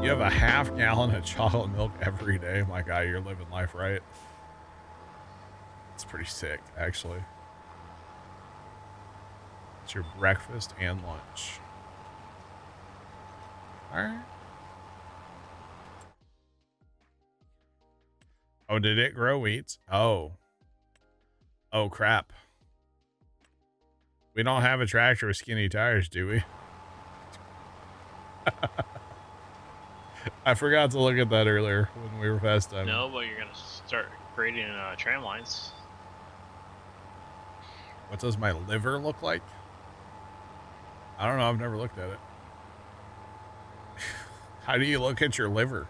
You have a half gallon of chocolate milk every day. My guy, you're living life right. It's pretty sick, actually. It's your breakfast and lunch. All right. Oh, did it grow weeds? Oh. Oh, crap. We don't have a tractor with skinny tires, do we? I forgot to look at that earlier when we were fast time. No, but you're going to start creating tram lines. What does my liver look like? I don't know. I've never looked at it. How do you look at your liver?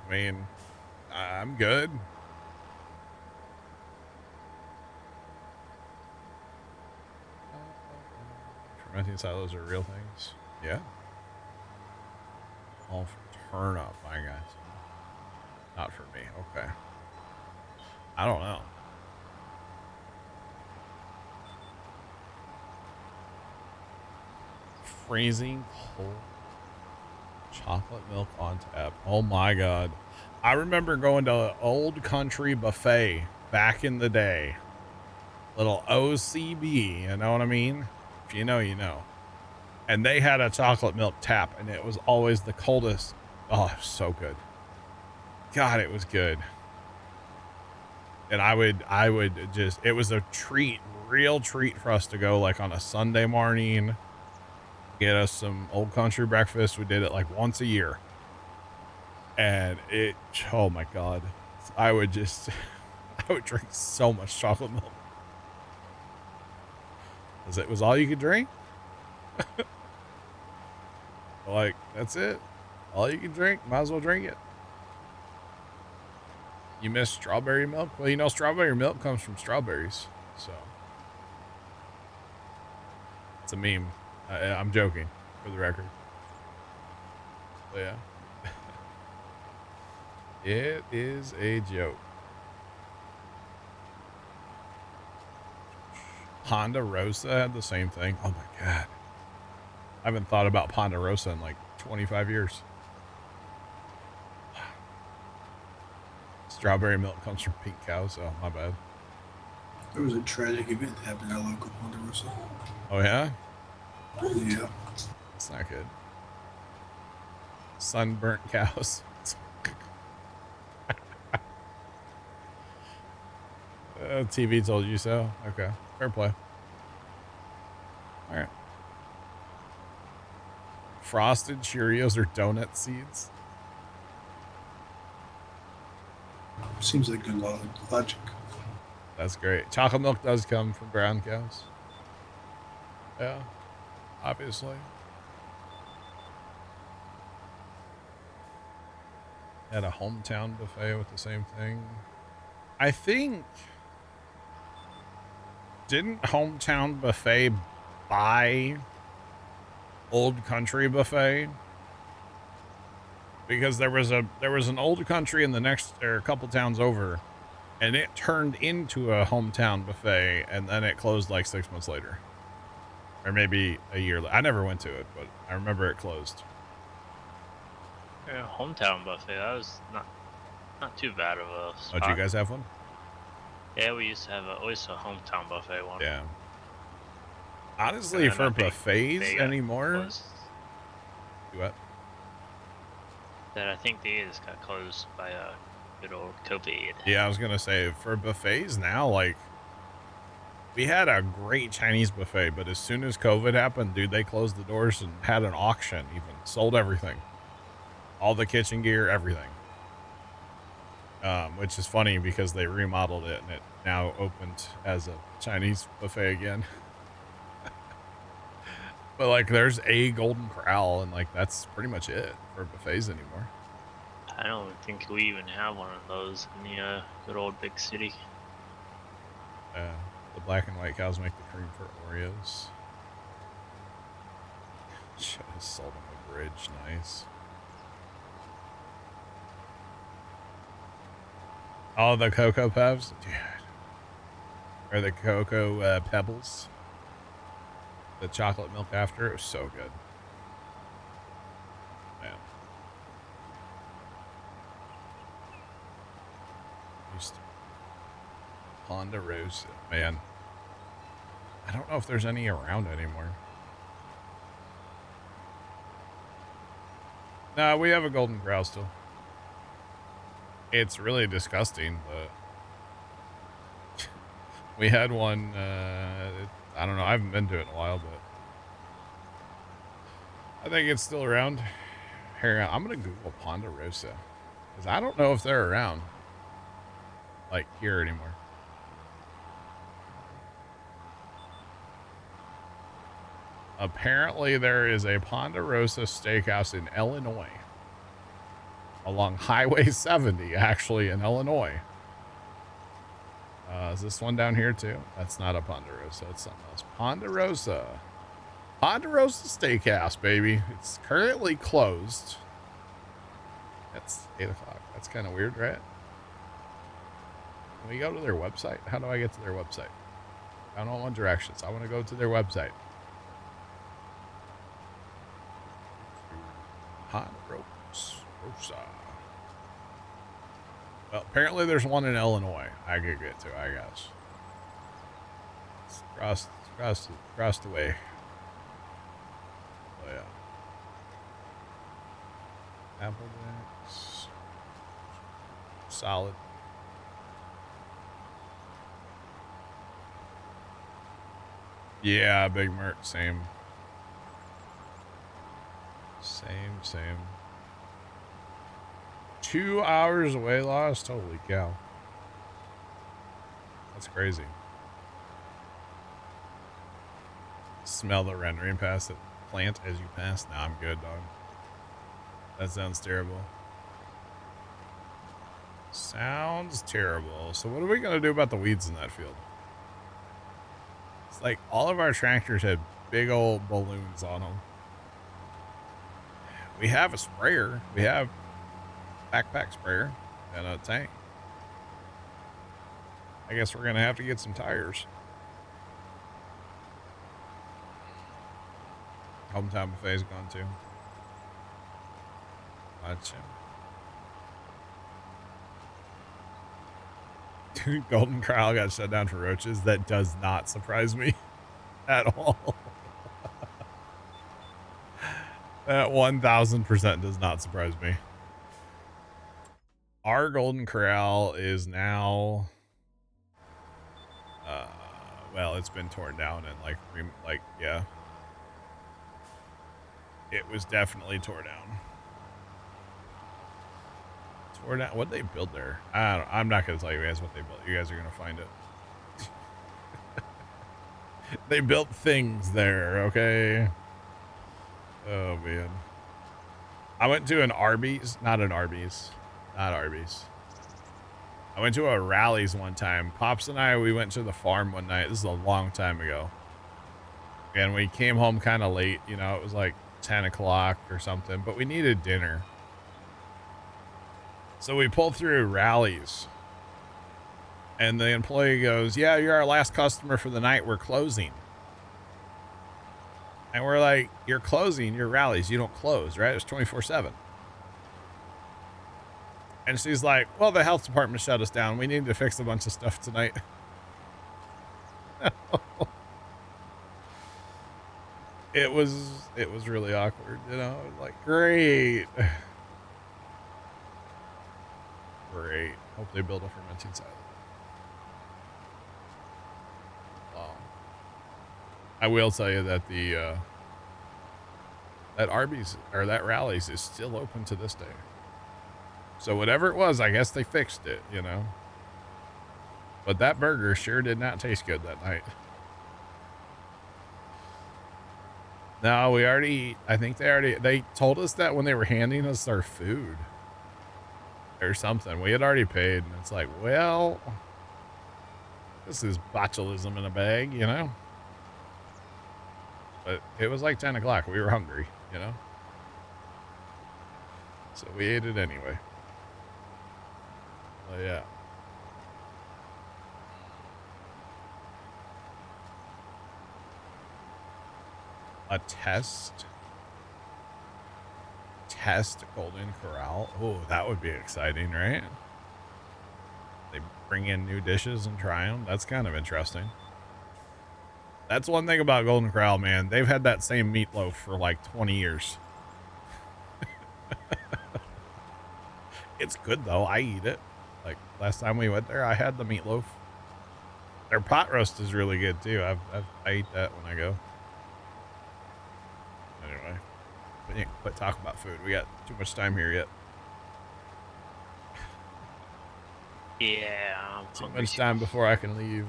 I mean, I'm good. Fermenting silos are real things. Yeah. All for turn up, my guys. Not for me. Okay. I don't know. Freezing cold chocolate milk on tap. Oh my God. I remember going to an Old Country buffet back in the day. Little OCB, you know what I mean? If you know, you know. And they had a chocolate milk tap, and it was always the coldest. Oh, it was so good. God, it was good. And I would just, it was a treat, real treat for us to go like on a Sunday morning, get us some Old Country breakfast. We did it like once a year. And it, oh my God, I would drink so much chocolate milk. Because it was all you could drink. Like, that's it. All you can drink, might as well drink it. You miss strawberry milk? Well, you know, strawberry milk comes from strawberries. So, it's a meme. I'm joking, for the record. But yeah. It is a joke. Ponderosa had the same thing. Oh my God. I haven't thought about Ponderosa in like 25 years. Strawberry milk comes from pink cows, so my bad. There was a tragic event that happened at our local Ponderosa. Oh yeah? Yeah. It's not good. Sunburnt cows. TV told you so. Okay, fair play. All right. Frosted Cheerios or donut seeds? Seems like good logic. That's great. Chocolate milk does come from brown cows. Yeah, obviously. Had a hometown buffet with the same thing. I think, didn't Hometown Buffet buy Old Country Buffet? Because there was an Old Country in the next, or a couple towns over, and it turned into a Hometown Buffet, and then it closed like 6 months later, or maybe a year. I never went to it, but I remember it closed. Yeah, hometown buffet. That was not too bad of a spot. Oh, did you guys have one? Yeah, we used to have always a hometown buffet one. Yeah. Honestly, for buffets anymore. Do what? That I think they just got closed by good old COVID. Yeah, I was gonna say for buffets now, like we had a great Chinese buffet, but as soon as COVID happened, dude, they closed the doors and had an auction, even sold everything, all the kitchen gear, everything. Which is funny because they remodeled it and it now opened as a Chinese buffet again. But like there's a Golden Corral and like that's pretty much it for buffets anymore. I don't think we even have one of those in the good old big city. The black and white cows make the cream for Oreos. Just sold on the bridge, nice. Oh, the Cocoa Puffs? Dude. Or the Cocoa Pebbles. The chocolate milk after. It was so good. Yeah. Ponderosa, man. I don't know if there's any around anymore. No, we have a golden corral still. It's really disgusting, but we had one, I don't know, I haven't been to it in a while, but I think it's still around. Here, I'm going to Google Ponderosa, because I don't know if they're around, like, here anymore. Apparently, there is a Ponderosa Steakhouse in Illinois. Along Highway 70, actually, in Illinois. Is this one down here, too? That's not a Ponderosa. It's something else. Ponderosa. Ponderosa Steakhouse, baby. It's currently closed. That's 8 o'clock. That's kind of weird, right? Can we go to their website? How do I get to their website? I don't want directions. I want to go to their website. Ponderosa. Well, apparently there's one in Illinois I could get to, I guess. It's across the way. Oh, yeah. Apple Jacks. Solid. Yeah, Big Merc, same. Same. 2 hours away lost? Holy cow. That's crazy. Smell the rendering past it. Plant as you pass. Nah, I'm good, dog. That sounds terrible. Sounds terrible. So what are we going to do about the weeds in that field? It's like all of our tractors had big old balloons on them. We have a sprayer. We have backpack sprayer and a tank. I guess we're going to have to get some tires. Hometown buffet's gone too. Gotcha. Dude, Golden Corral got shut down for roaches. That does not surprise me at all. That 1000% does not surprise me. Our Golden Corral is now, well, it's been torn down and yeah, it was definitely torn down. What'd they build there? I'm not going to tell you guys what they built. You guys are going to find it. They built things there, okay? Oh, man. I went to an Arby's. Not Arby's. I went to a Rally's one time. Pops and I, we went to the farm one night. This is a long time ago. And we came home kind of late. You know, it was like 10 o'clock or something. But we needed dinner. So we pulled through Rally's. And the employee goes, yeah, you're our last customer for the night. We're closing. And we're like, you're closing your Rally's. You don't close, right? It's 24/7. And she's like, well, the health department shut us down. We need to fix a bunch of stuff tonight. It was really awkward, you know, like, great. Great. Hope they build a fermenting silo. I will tell you that that Arby's or that Rally's is still open to this day. So whatever it was, I guess they fixed it, you know. But that burger sure did not taste good that night. No, I think they told us that when they were handing us our food or something. We had already paid, and it's like, well, this is botulism in a bag, you know. But it was like 10 o'clock. We were hungry, you know. So we ate it anyway. Oh, yeah. A test Golden Corral. Oh, that would be exciting, right? They bring in new dishes and try them. That's kind of interesting. That's one thing about Golden Corral, man. They've had that same meatloaf for like 20 years. It's good though. I eat it. Like last time we went there, I had the meatloaf. Their pot roast is really good too. I eat that when I go. Anyway, we didn't quit talking about food. We got too much time here yet. Yeah, I'm Too hungry. much time before I can leave.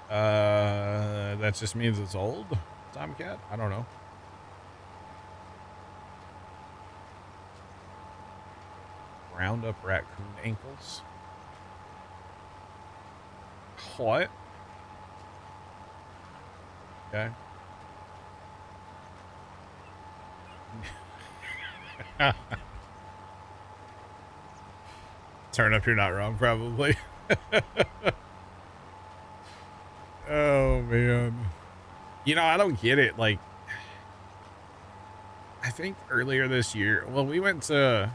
That just means it's old, Tomcat? I don't know. Round up raccoon ankles. What? Okay. Turn up, you're not wrong, probably. Oh, man. You know, I don't get it. Like, I think earlier this year, well, we went to,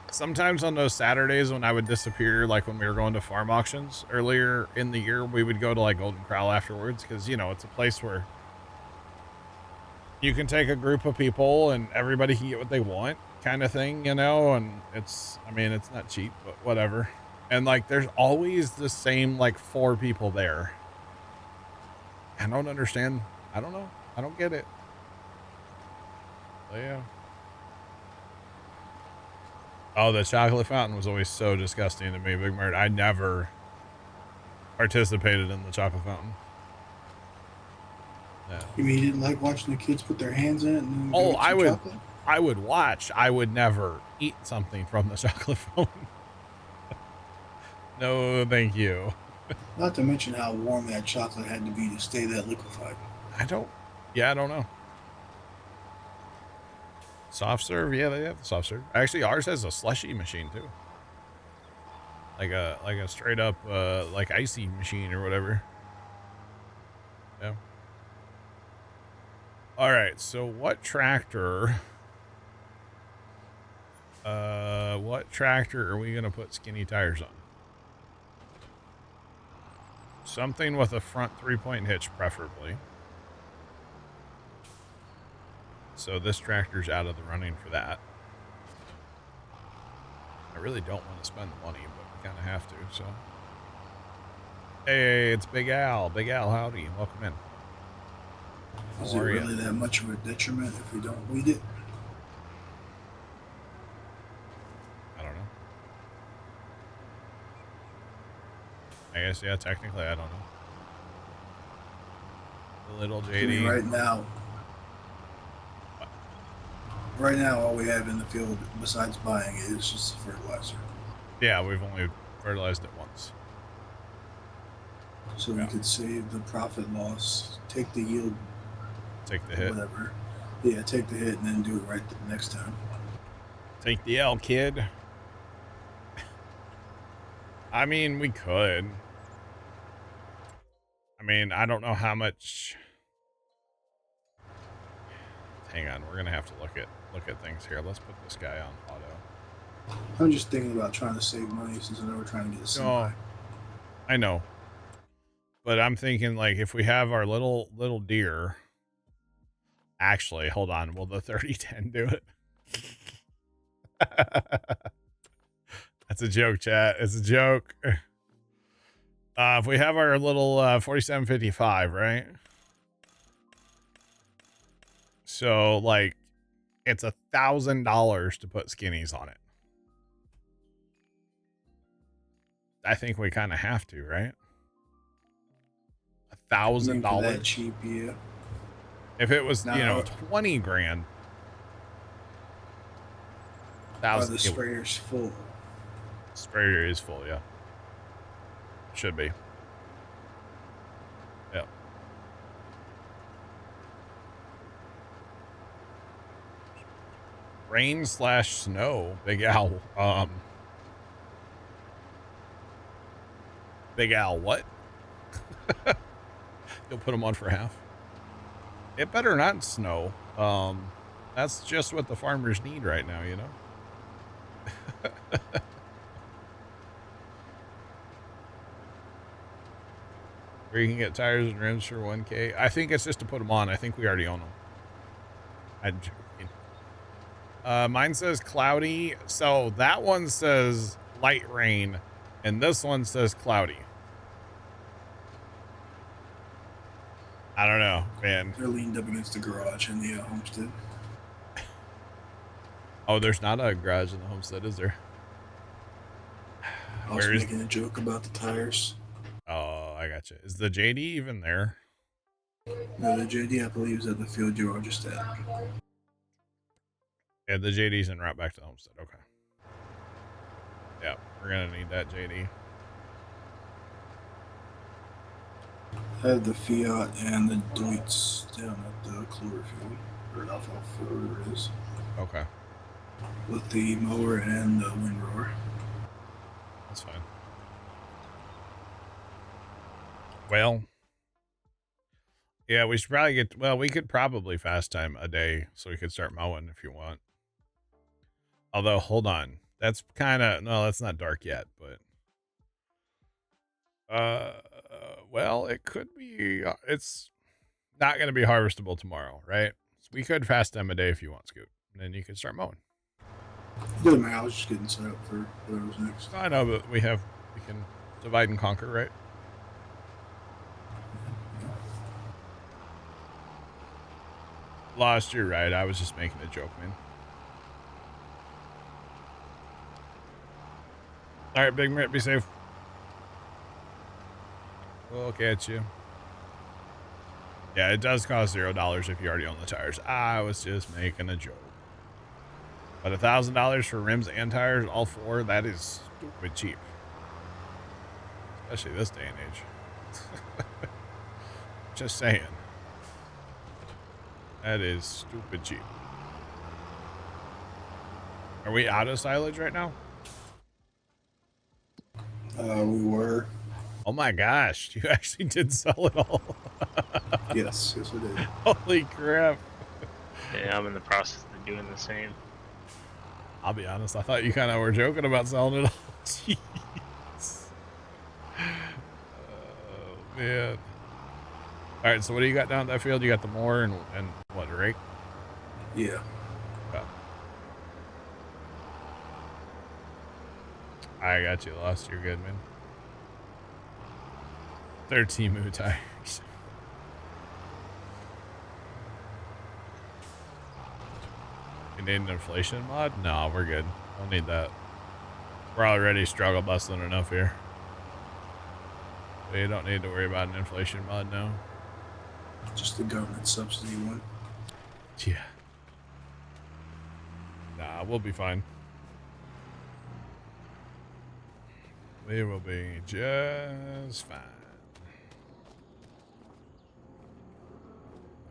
sometimes on those Saturdays when I would disappear, like when we were going to farm auctions earlier in the year, we would go to like Golden Corral afterwards because, you know, it's a place where you can take a group of people and everybody can get what they want kind of thing, you know, and it's, I mean, it's not cheap, but whatever. And like, there's always the same, like 4 people there. I don't understand. I don't know. I don't get it. But yeah. Oh, the chocolate fountain was always so disgusting to me, Big Mert. I never participated in the chocolate fountain. No. You mean you didn't like watching the kids put their hands in it? And then Oh, go get some chocolate? I would watch. I would never eat something from the chocolate fountain. No, thank you. Not to mention how warm that chocolate had to be to stay that liquefied. I don't know. Soft serve? Yeah, they have the soft serve. Actually, ours has a slushy machine too. Like a straight up like icy machine or whatever. Yeah. All right, so what tractor are we gonna put skinny tires on? Something with a front 3-point hitch, preferably. So this tractor's out of the running for that. I really don't want to spend the money, but we kind of have to, so. Hey, it's Big Al. Big Al, howdy. Welcome in. Is it really that much of a detriment if we don't weed it? I don't know. I guess, yeah, technically, I don't know. The little JD. I mean, right now, all we have in the field besides buying it is just fertilizer. Yeah, we've only fertilized it once. So we could save the profit loss, take the yield, take the hit, whatever. Yeah, take the hit and then do it right the next time. Take the L, kid. I mean, we could. I mean, I don't know how much. Hang on, we're gonna have to look at things here. Let's put this guy on auto. I'm just thinking about trying to save money since I know we're trying to get a semi. Oh, I know. But I'm thinking, like, if we have our little deer. Actually, hold on. Will the 3010 do it? That's a joke, chat. It's a joke. If we have our little 4755, right? So, like, it's $1,000 to put skinnies on it. I think we kind of have to, right? $1,000. That cheap, yeah. If it was, No. you know, 20 grand. Oh, the sprayer's full. Sprayer is full, yeah. Should be. Yep. Rain/snow, Big Al. Big Al, what? You'll put them on for half. It better not snow. That's just what the farmers need right now, you know? Where you can get tires and rims for 1K. I think it's just to put them on. I think we already own them. I'm joking. Mine says cloudy. So that one says light rain, and this one says cloudy. I don't know, man. They're leaned up against the garage in the homestead. Oh, there's not a garage in the homestead, is there? I was making a joke about the tires. Oh, I got you. Is the JD even there? No, the JD I believe is at the field you are just at. Yeah, the JD's en route back to the homestead. Okay. Yeah, we're gonna need that JD. I have the Fiat and the Deutz down at the Cloverfield, or Alfalfa, whatever it is. Okay. With the mower and the windrower. That's fine. Well, yeah, we should probably get, well, we could probably fast time a day so we could start mowing if you want. Although, hold on. That's kind of, no, that's not dark yet, but, well, it could be, it's not going to be harvestable tomorrow, right? So we could fast time a day if you want, Scoot. And then you can start mowing. Doesn't matter, I was just getting set up for whatever's next. I know, but we can divide and conquer, right? Lost, you're right. I was just making a joke, man. All right, Big Mitt, be safe. We'll catch you. Yeah, it does cost $0 if you already own the tires. I was just making a joke. But $1,000 for rims and tires, all four, that is stupid cheap. Especially this day and age. Just saying. That is stupid cheap. Are we out of silage right now? We were. Oh my gosh, you actually did sell it all. Yes, I did. Holy crap. Yeah, I'm in the process of doing the same. I'll be honest, I thought you kind of were joking about selling it all. Jeez. Oh, man. All right, so what do you got down at that field? You got the mower and what, a rake? Yeah. Oh. I got you lost. You're good, man. 13 Moo tires. You need an inflation mod? No, we're good. Don't need that. We're already struggle busting enough here. So you don't need to worry about an inflation mod now. Just the government subsidy one. Yeah. Nah, we'll be fine. We will be just fine.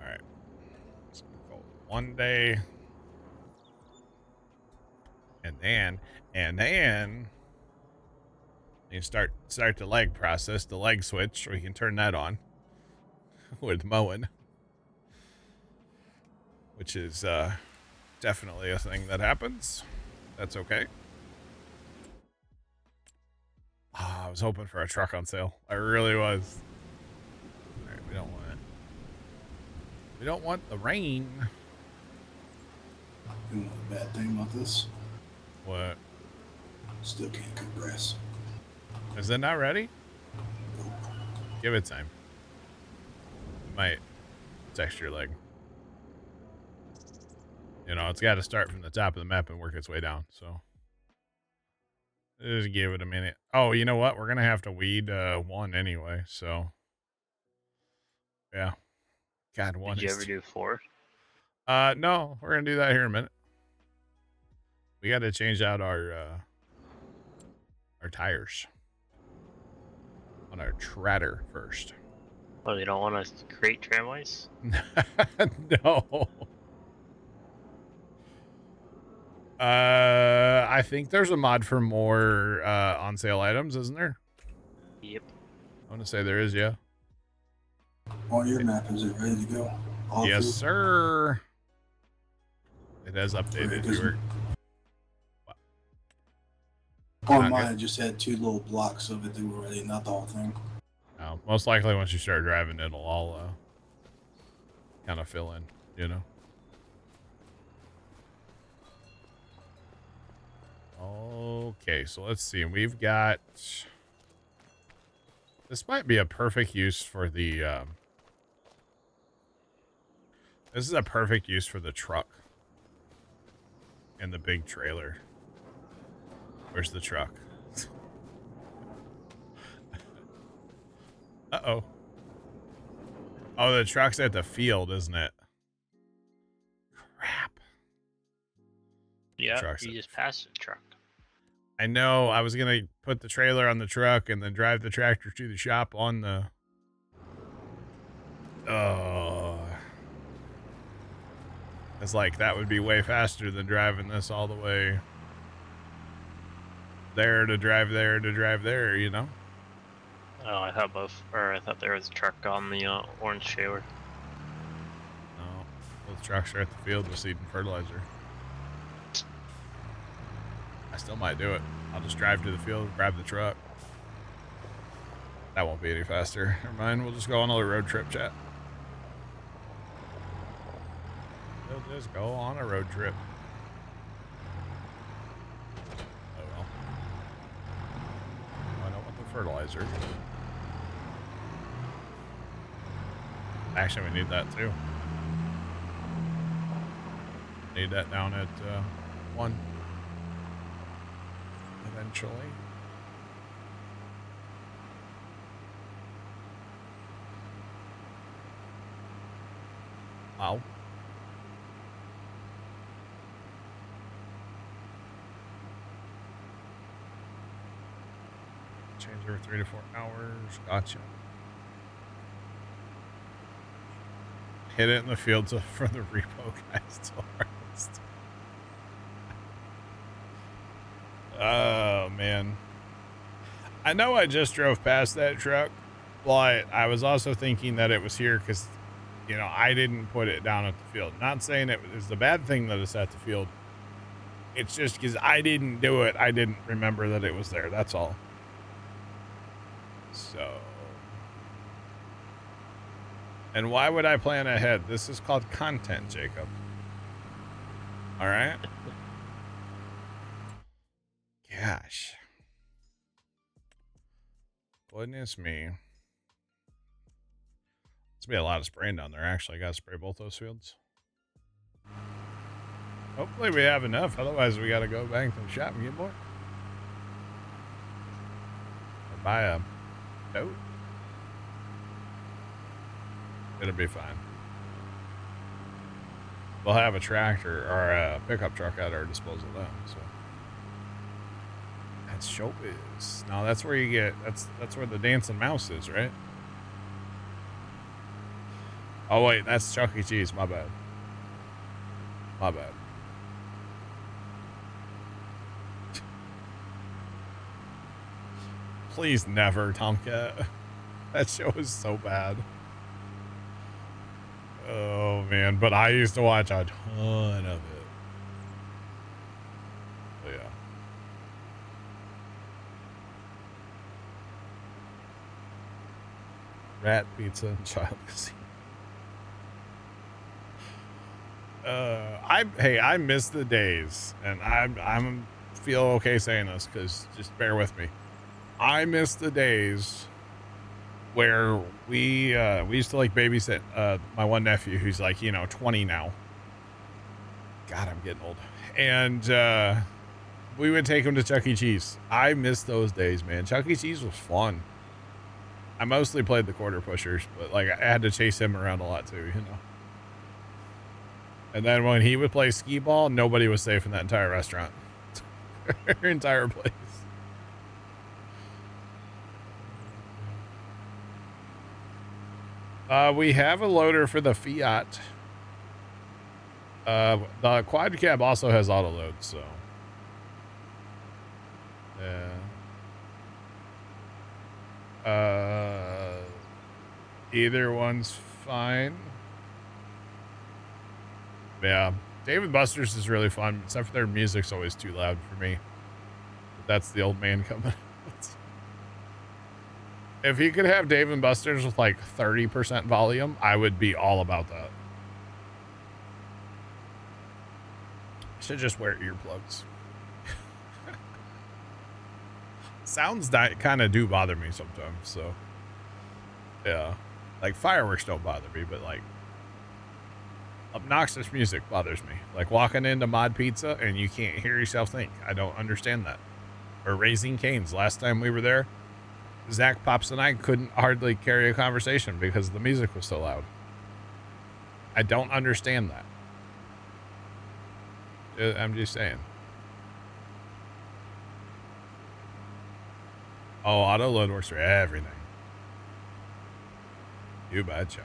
All right. So we'll go one day. And then you start the leg process, the leg switch, so we can turn that on with mowing, which is definitely a thing that happens. That's okay. Oh, I was hoping for a truck on sale. I really was. All right, we don't want it. We don't want the rain. You know the bad thing about this? What? Still can't cut grass. Is it not ready? Nope. Give it time. It might texture your leg. You know, it's got to start from the top of the map and work its way down. So just give it a minute. Oh, you know what? We're gonna have to weed one anyway. So yeah. God, one. Did you ever do 4? No, we're gonna do that here in a minute. We got to change out our tires on our Tratter first. Oh, you don't want to create tramways? No. I think there's a mod for more on sale items, isn't there? Yep. I want to say there is, yeah. On your map, is it ready to go? All Yes, through? sir. It has updated. Right, You were on not mine, good? I just had 2 little blocks of it that were ready, not the whole thing. No, most likely once you start driving, it'll all kind of fill in, you know. Okay, so let's see. We've got. This might be a perfect use for the. This is a perfect use for the truck and the big trailer. Where's the truck? Uh-oh. Oh, the truck's at the field, isn't it? Crap. Yeah, Truck's you at just passed the truck. I know. I was going to put the trailer on the truck and then drive the tractor to the shop on the... Oh. It's like, that would be way faster than driving this all the way there to drive there to drive there, you know? Oh, I thought I thought there was a truck on the orange trailer. No. Both trucks are at the field with seed and fertilizer. I still might do it. I'll just drive to the field, grab the truck. That won't be any faster. Never mind. We'll just go on a road trip, chat. We'll just go on a road trip. Oh well. I don't want the fertilizer. Actually, we need that too. Need that down at 1. Eventually. Wow. Change every 3 to 4 hours. Gotcha. Hit it in the field for the repo guys to harvest. Oh, man. I know I just drove past that truck, but I was also thinking that it was here because, you know, I didn't put it down at the field. Not saying it was a bad thing that it's at the field. It's just because I didn't do it. I didn't remember that it was there. That's all. So. And why would I plan ahead? This is called content, Jacob. All right? Gosh. Goodness me. It's be a lot of spraying down there. Actually, I got to spray both those fields. Hopefully we have enough. Otherwise, we got to go back to the shop and get more. Or buy a tote. It'll be fine. We'll have a tractor or a pickup truck at our disposal then. So that's showbiz. Now that's where you get. That's where the dancing mouse is, right? Oh wait, that's Chuck E. Cheese. My bad. My bad. Please never, Tomcat. That show is so bad. Oh man, but I used to watch a ton of it. So, yeah. Rat pizza and child casino. I miss the days, and I'm feel okay saying this because just bear with me. I miss the days where we used to like babysit my one nephew who's like, you know, 20 now. God, I'm getting old. And we would take him to Chuck E. Cheese. I miss those days, man. Chuck E. Cheese was fun. I mostly played the quarter pushers, but like I had to chase him around a lot too, you know. And then when he would play skee ball, nobody was safe in that entire restaurant. Entire place. We have a loader for the Fiat. The quad cab also has auto load, so yeah. Either one's fine. Yeah, Dave & Buster's is really fun, except for their music's always too loud for me. But that's the old man coming. If you could have Dave & Buster's with like 30% volume, I would be all about that. Should just wear earplugs. Sounds kind of do bother me sometimes, so yeah. Like fireworks don't bother me, but like obnoxious music bothers me. Like walking into Mod Pizza and you can't hear yourself think. I don't understand that. Or Raising Cane's. Last time we were there, Zach, Pops, and I couldn't hardly carry a conversation because the music was so loud. I don't understand that. I'm just saying. Oh, auto load works for everything. You betcha.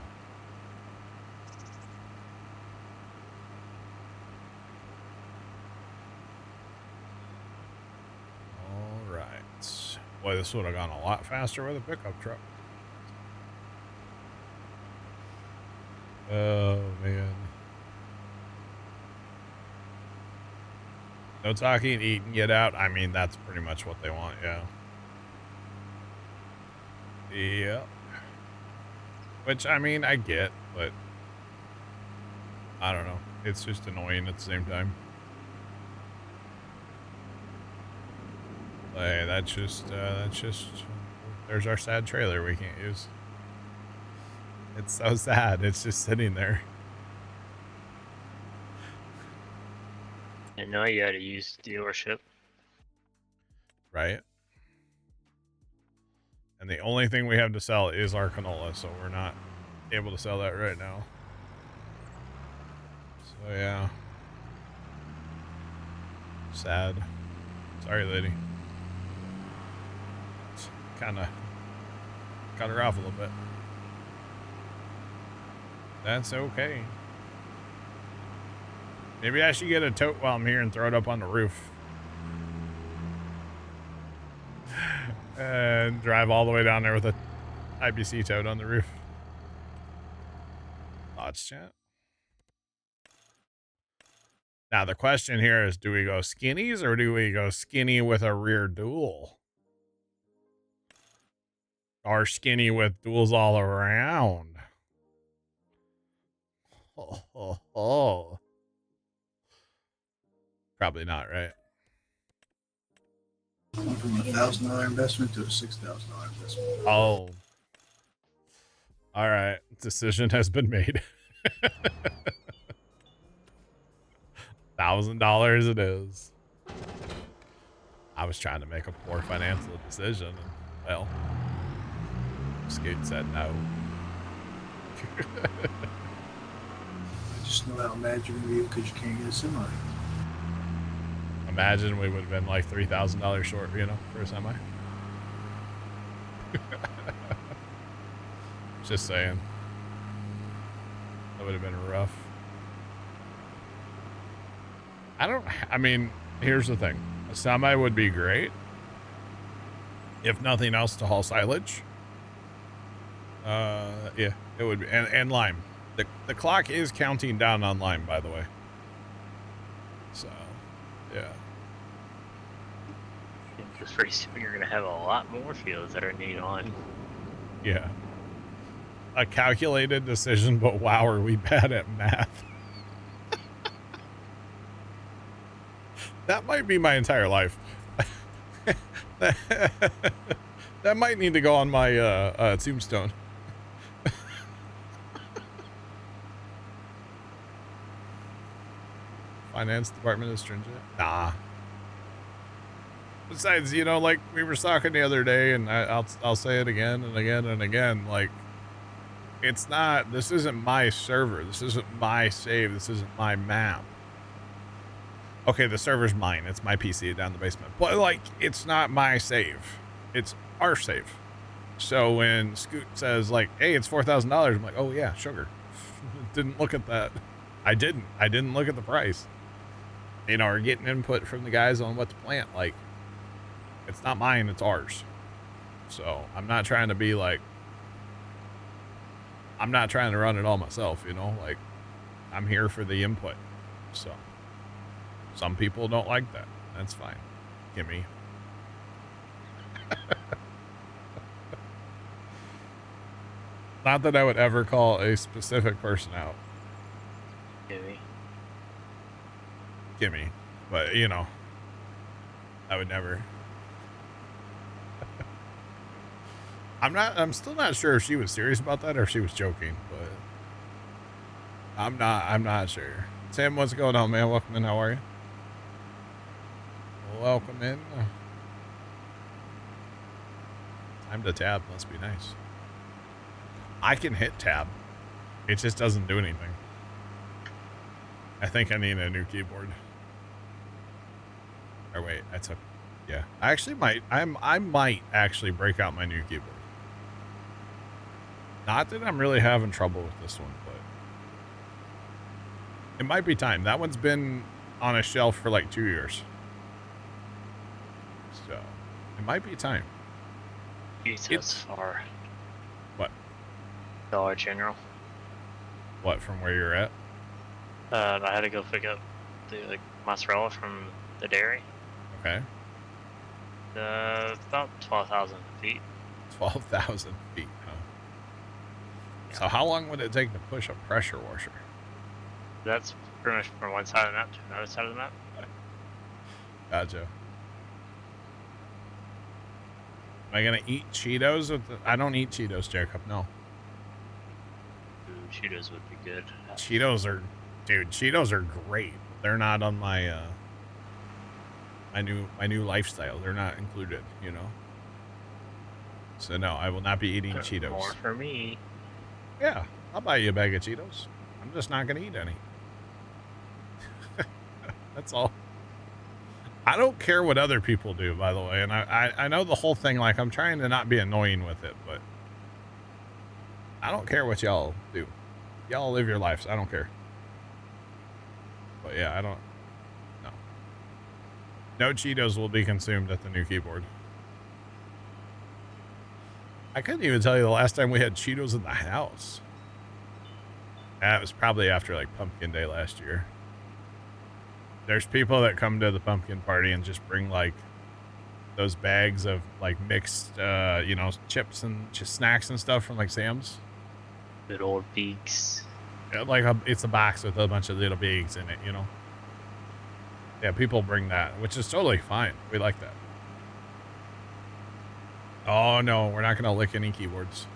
All right. Boy, this would have gone a lot faster with a pickup truck. Oh, man. No talking, eat, and get out. I mean, that's pretty much what they want, yeah. Yep. Which, I mean, I get, but I don't know. It's just annoying at the same time. Hey, that's just, there's our sad trailer we can't use. It's so sad. It's just sitting there. I know you gotta use dealership. Right? And the only thing we have to sell is our canola, so we're not able to sell that right now. So, yeah. Sad. Sorry, lady. Kind of cut her off a little bit. That's okay. Maybe I should get a tote while I'm here and throw it up on the roof. And drive all the way down there with a IBC tote on the roof. Thoughts, chat? Now, the question here is, do we go skinnies or do we go skinny with a rear dual? Or skinny with duals all around? Oh. Probably not, right? Went from $1,000 investment to a $6,000 investment. Oh. All right. Decision has been made. $1,000 it is. I was trying to make a poor financial decision, and well, Scoot said no. I just know how mad you're gonna be because you can't get a semi. Imagine we would have been like $3,000 short, you know, for a semi. Just saying. That would have been rough. I mean, here's the thing. A semi would be great. If nothing else, to haul silage. Yeah, it would be. And lime. The clock is counting down on lime, by the way. So, yeah. Because pretty soon you're gonna have a lot more fields that are need on. Yeah. A calculated decision, but wow, are we bad at math? That might be my entire life. That might need to go on my tombstone. Finance department is stringent. Nah. Besides, you know, like we were talking the other day, and I'll say it again and again and again. Like, it's not. This isn't my server. This isn't my save. This isn't my map. Okay, the server's mine. It's my PC down the basement. But like, it's not my save. It's our save. So when Scoot says like, "Hey, it's $4,000," I'm like, "Oh yeah, sugar." Didn't look at that. I didn't look at the price. You know, or getting input from the guys on what to plant. Like, it's not mine, it's ours. So I'm not trying to be like, I'm not trying to run it all myself, you know, like I'm here for the input. So some people don't like that. That's fine. Gimme. Not that I would ever call a specific person out. Maybe. Gimme. But, you know, I would never. I'm still not sure if she was serious about that or if she was joking, but I'm not sure. Tim, what's going on, man? Welcome in. How are you? Welcome in. Time to tab. Must be nice. I can hit tab. It just doesn't do anything. I think I need a new keyboard. Or wait, I took. Yeah, I actually might. I might actually break out my new keyboard. Not that I'm really having trouble with this one, but it might be time. That one's been on a shelf for like 2 years. So it might be time. It's far. What? Dollar General. What, from where you're at? I had to go pick up the mozzarella from the dairy. Okay. About 12,000 feet. 12,000 feet, huh? So how long would it take to push a pressure washer? That's pretty much from one side of the map to another side of the map. Gotcha. Am I gonna eat Cheetos with the, I don't eat Cheetos, Jacob, no. Ooh, Cheetos would be good. Cheetos are, dude, Cheetos are great. They're not on my, my new lifestyle. They're not included, you know? So no, I will not be eating Cheetos. More for me. Yeah, I'll buy you a bag of Cheetos. I'm just not gonna eat any. That's all. I don't care what other people do, by the way, and I know the whole thing, like, I'm trying to not be annoying with it, but I don't care what y'all do. Y'all live your lives. I don't care. But yeah, I don't. No. No Cheetos will be consumed at the new keyboard. I couldn't even tell you the last time we had Cheetos in the house. That was probably after, like, Pumpkin Day last year. There's people that come to the pumpkin party and just bring, like, those bags of, like, mixed, you know, chips and snacks and stuff from, like, Sam's. Good old beaks. Yeah, like, it's a box with a bunch of little bags in it, you know? Yeah, people bring that, which is totally fine. We like that. Oh, no, we're not going to lick any keyboards.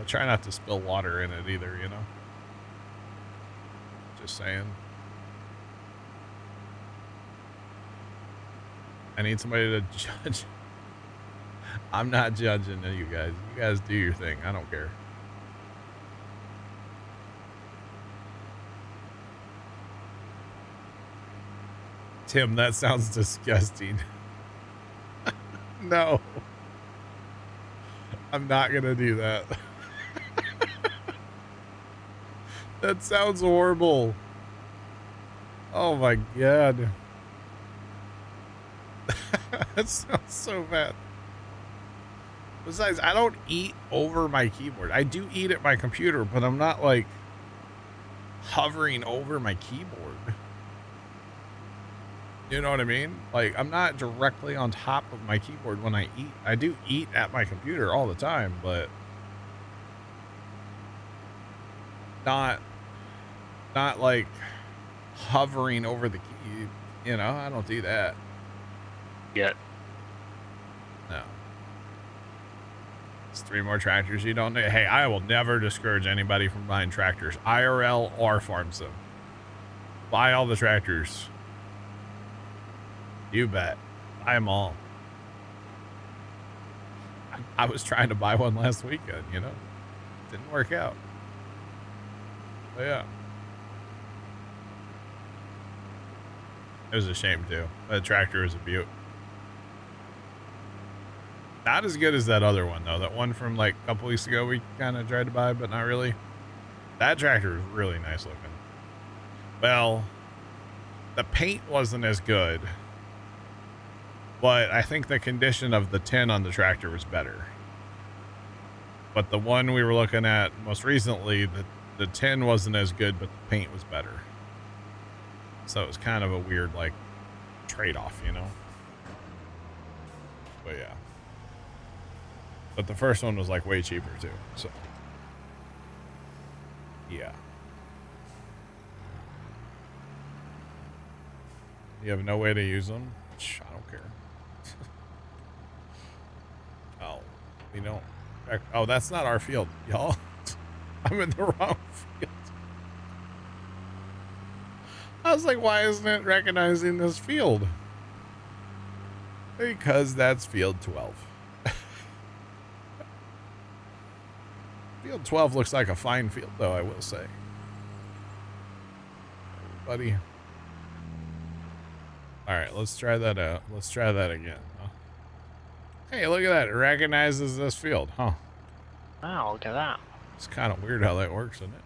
Try not to spill water in it either, you know? Just saying. I need somebody to judge. I'm not judging you guys. You guys do your thing. I don't care. Tim, that sounds disgusting. No. I'm not going to do that. That sounds horrible. Oh my god. That sounds so bad. Besides, I don't eat over my keyboard. I do eat at my computer, but I'm not like hovering over my keyboard. You know what I mean? Like, I'm not directly on top of my keyboard when I eat. I do eat at my computer all the time, but not like hovering over the key. You know, I don't do that. Yet. No. It's 3 more tractors you don't need. Hey, I will never discourage anybody from buying tractors, IRL or farm sim. Buy all the tractors. You bet. Buy them all. I was trying to buy one last weekend, you know? Didn't work out. But yeah. It was a shame too. That tractor was a beaut. Not as good as that other one though. That one from like a couple weeks ago we kind of tried to buy, but not really. That tractor was really nice looking. Well, the paint wasn't as good, but I think the condition of the tin on the tractor was better. But the one we were looking at most recently, the tin wasn't as good, but the paint was better. So it was kind of a weird, like, trade-off, you know? But yeah. But the first one was, like, way cheaper, too. So, yeah. You have no way to use them? I don't care. Oh, we don't. Oh, that's not our field, y'all. I'm in the wrong field. I was like, why isn't it recognizing this field? Because that's field 12. Field 12 looks like a fine field, though, I will say. Buddy. All right, let's try that out. Let's try that again. Huh? Hey, look at that. It recognizes this field, huh? Wow, look at that. It's kind of weird how that works, isn't it?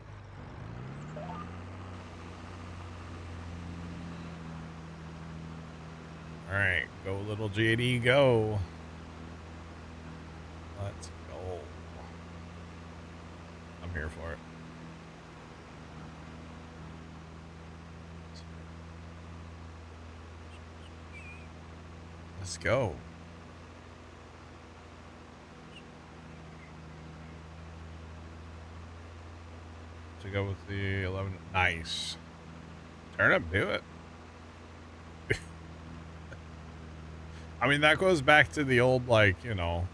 All right, go little JD, go. Let's go. I'm here for it. Let's go. To go with the 11. Nice. Turn up, do it. I mean, that goes back to the old, like, you know.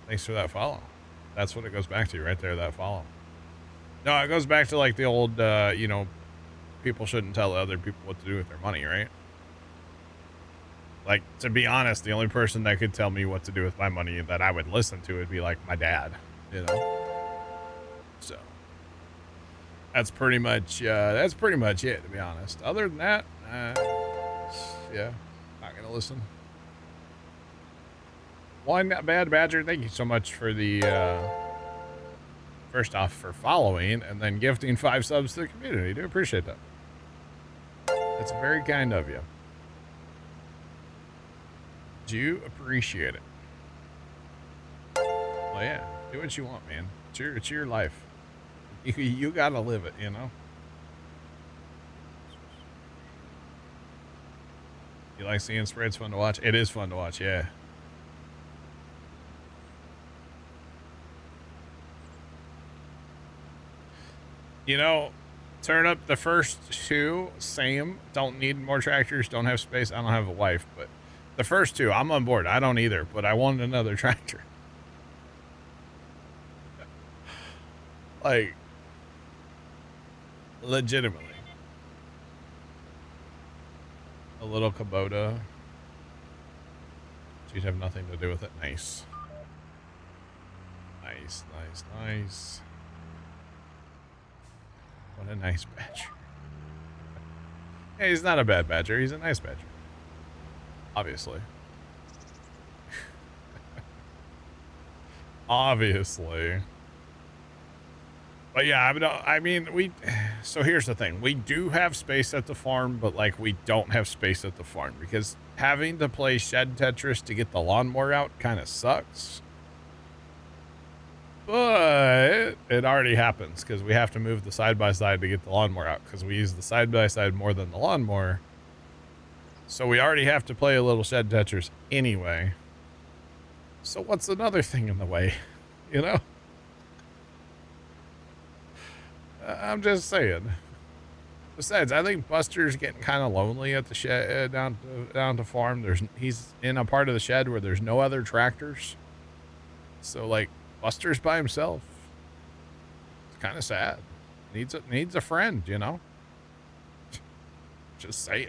Thanks for that follow. That's what it goes back to right there, that follow. No, it goes back to, like, the old, you know, people shouldn't tell other people what to do with their money, right? Like, to be honest, the only person that could tell me what to do with my money that I would listen to would be, like, my dad, you know? So, that's pretty much it, to be honest. Other than that, yeah, not gonna listen. One Bad Badger, thank you so much for the, first off, for following, and then gifting 5 subs to the community. Do appreciate that. That's very kind of you. Do appreciate it. Well, yeah, do what you want, man. It's your life. You gotta live it, you know? You like seeing spreads? Fun to watch? It is fun to watch, yeah. You know, turn up the first 2, same. Don't need more tractors, don't have space. I don't have a wife, but the first 2, I'm on board. I don't either, but I want another tractor. Like, legitimately. A little Kubota. She'd have nothing to do with it. Nice. Nice, nice, nice. What a nice badger. Hey, he's not a bad badger. He's a nice badger. Obviously. Obviously. But yeah, I mean, so here's the thing. We do have space at the farm, but like we don't have space at the farm because having to play shed Tetris to get the lawnmower out kind of sucks. But it already happens because we have to move the side-by-side to get the lawnmower out because we use the side-by-side more than the lawnmower. So we already have to play a little shed Tetris anyway. So what's another thing in the way, you know? I'm just saying. Besides, I think Buster's getting kind of lonely at the shed down to farm. He's in a part of the shed where there's no other tractors. So like Buster's by himself. It's kind of sad. Needs a friend, you know. Just saying.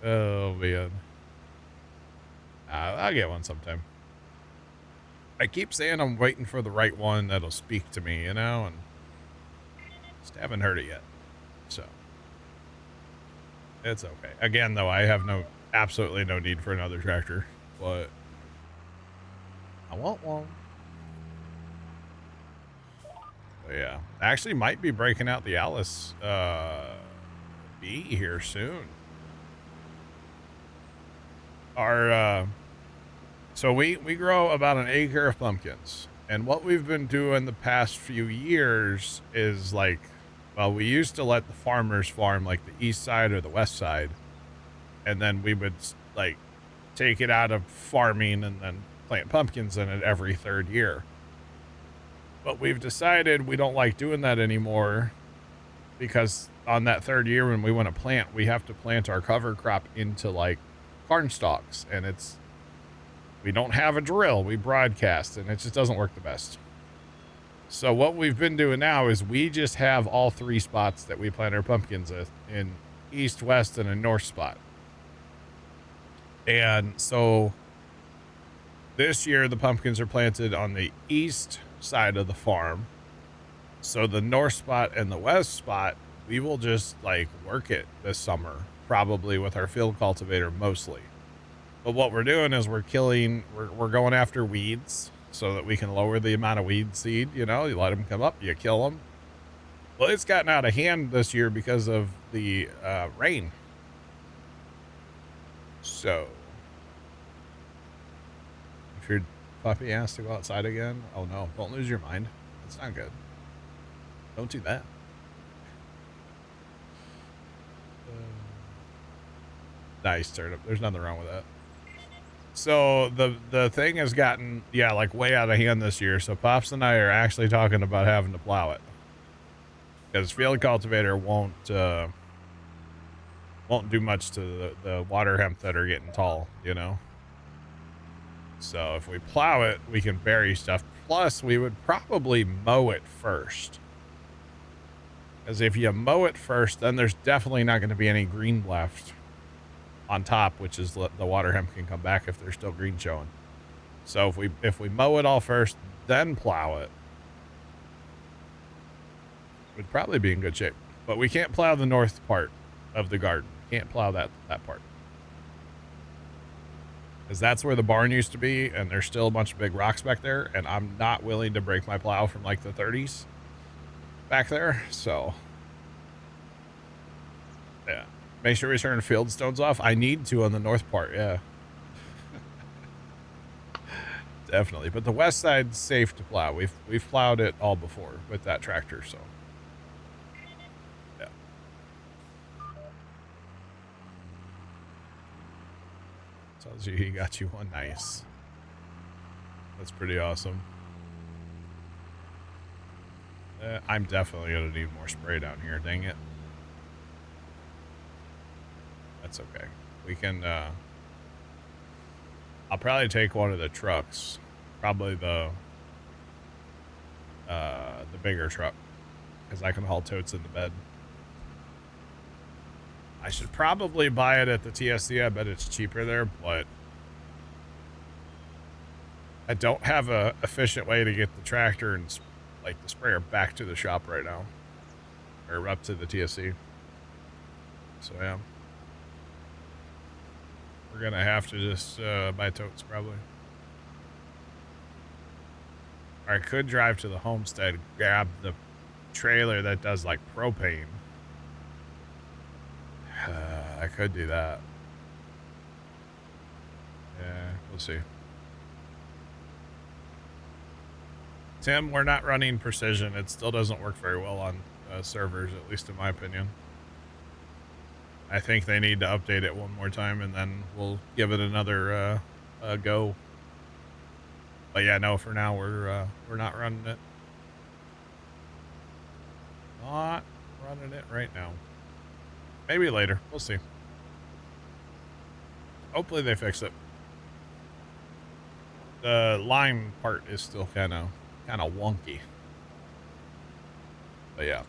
Oh man. I'll get one sometime. I keep saying I'm waiting for the right one that'll speak to me, you know, and just haven't heard it yet. So it's okay. Again, though, I have absolutely no need for another tractor, but I want one. But yeah, I actually might be breaking out the Alice B here soon. So we grow about an acre of pumpkins. And what we've been doing the past few years is like, well, we used to let the farmers farm like the east side or the west side. And then we would like take it out of farming and then plant pumpkins in it every third year. But we've decided we don't like doing that anymore because on that third year when we want to plant, we have to plant our cover crop into like corn stalks, and we don't have a drill. We broadcast, and it just doesn't work the best. So what we've been doing now is we just have all 3 spots that we plant our pumpkins in east, west, and a north spot. And so this year the pumpkins are planted on the east side of the farm. So the north spot and the west spot, we will just like work it this summer, probably with our field cultivator mostly. But what we're doing is we're going after weeds so that we can lower the amount of weed seed. You know, you let them come up, you kill them. Well, it's gotten out of hand this year because of the rain. So if your puppy asks to go outside again, oh no, don't lose your mind. That's not good. Don't do that. Nice turnip. There's nothing wrong with that. So the thing has gotten, yeah, like way out of hand this year. So Pops and I are actually talking about having to plow it because field cultivator won't do much to the water hemp that are getting tall, you know? So if we plow it, we can bury stuff. Plus we would probably mow it first. Because if you mow it first, then there's definitely not going to be any green left on top, which is the water hemp can come back if there's still green showing. So if we mow it all first, then plow it, we'd probably be in good shape. But we can't plow the north part of the garden. Can't plow that part. Because that's where the barn used to be, and there's still a bunch of big rocks back there, and I'm not willing to break my plow from like the 30s back there, so yeah. Make sure we turn field stones off. I need to on the north part, yeah. Definitely. But the west side's safe to plow. We've plowed it all before with that tractor, so yeah. Tells you he got you one. Nice. That's pretty awesome. I'm definitely gonna need more spray down here, dang it. That's okay. We can, I'll probably take one of the trucks. Probably the bigger truck. Because I can haul totes in the bed. I should probably buy it at the TSC. I bet it's cheaper there, but I don't have a efficient way to get the tractor and like the sprayer back to the shop right now. Or up to the TSC. So yeah. We're gonna have to just buy totes probably. Or I could drive to the homestead, grab the trailer that does like propane. I could do that. Yeah, we'll see. Tim, we're not running precision. It still doesn't work very well on servers, at least in my opinion. I think they need to update it one more time, and then we'll give it another go. But yeah, no, for now we're not running it. Not running it right now. Maybe later. We'll see. Hopefully they fix it. The line part is still kind of wonky. But yeah.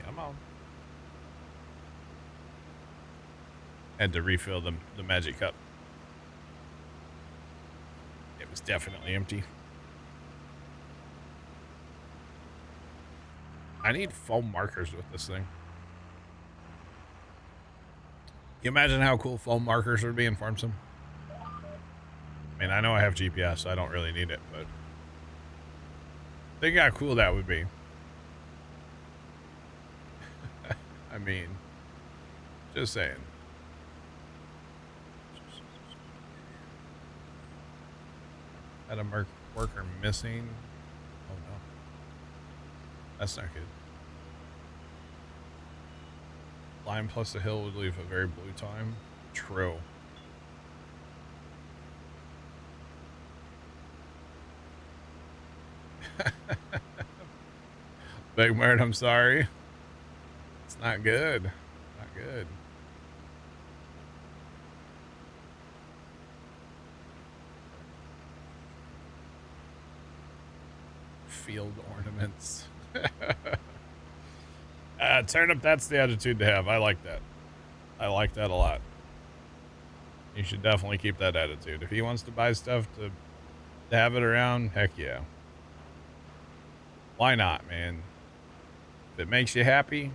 Come on. Had to refill the magic cup. It was definitely empty. I need foam markers with this thing. Can you imagine how cool foam markers would be in Farm Sim? I mean, I know I have GPS, so I don't really need it, but think how cool that would be. I mean. Just saying. Had a worker missing. Oh no. That's not good. Line plus a hill would leave a very blue time. True. Big Mert, I'm sorry. It's not good. Not good. Field ornaments. Turnip, that's the attitude to have. I like that. I like that a lot. You should definitely keep that attitude. If he wants to buy stuff to have it around, heck yeah. Why not, man? If it makes you happy,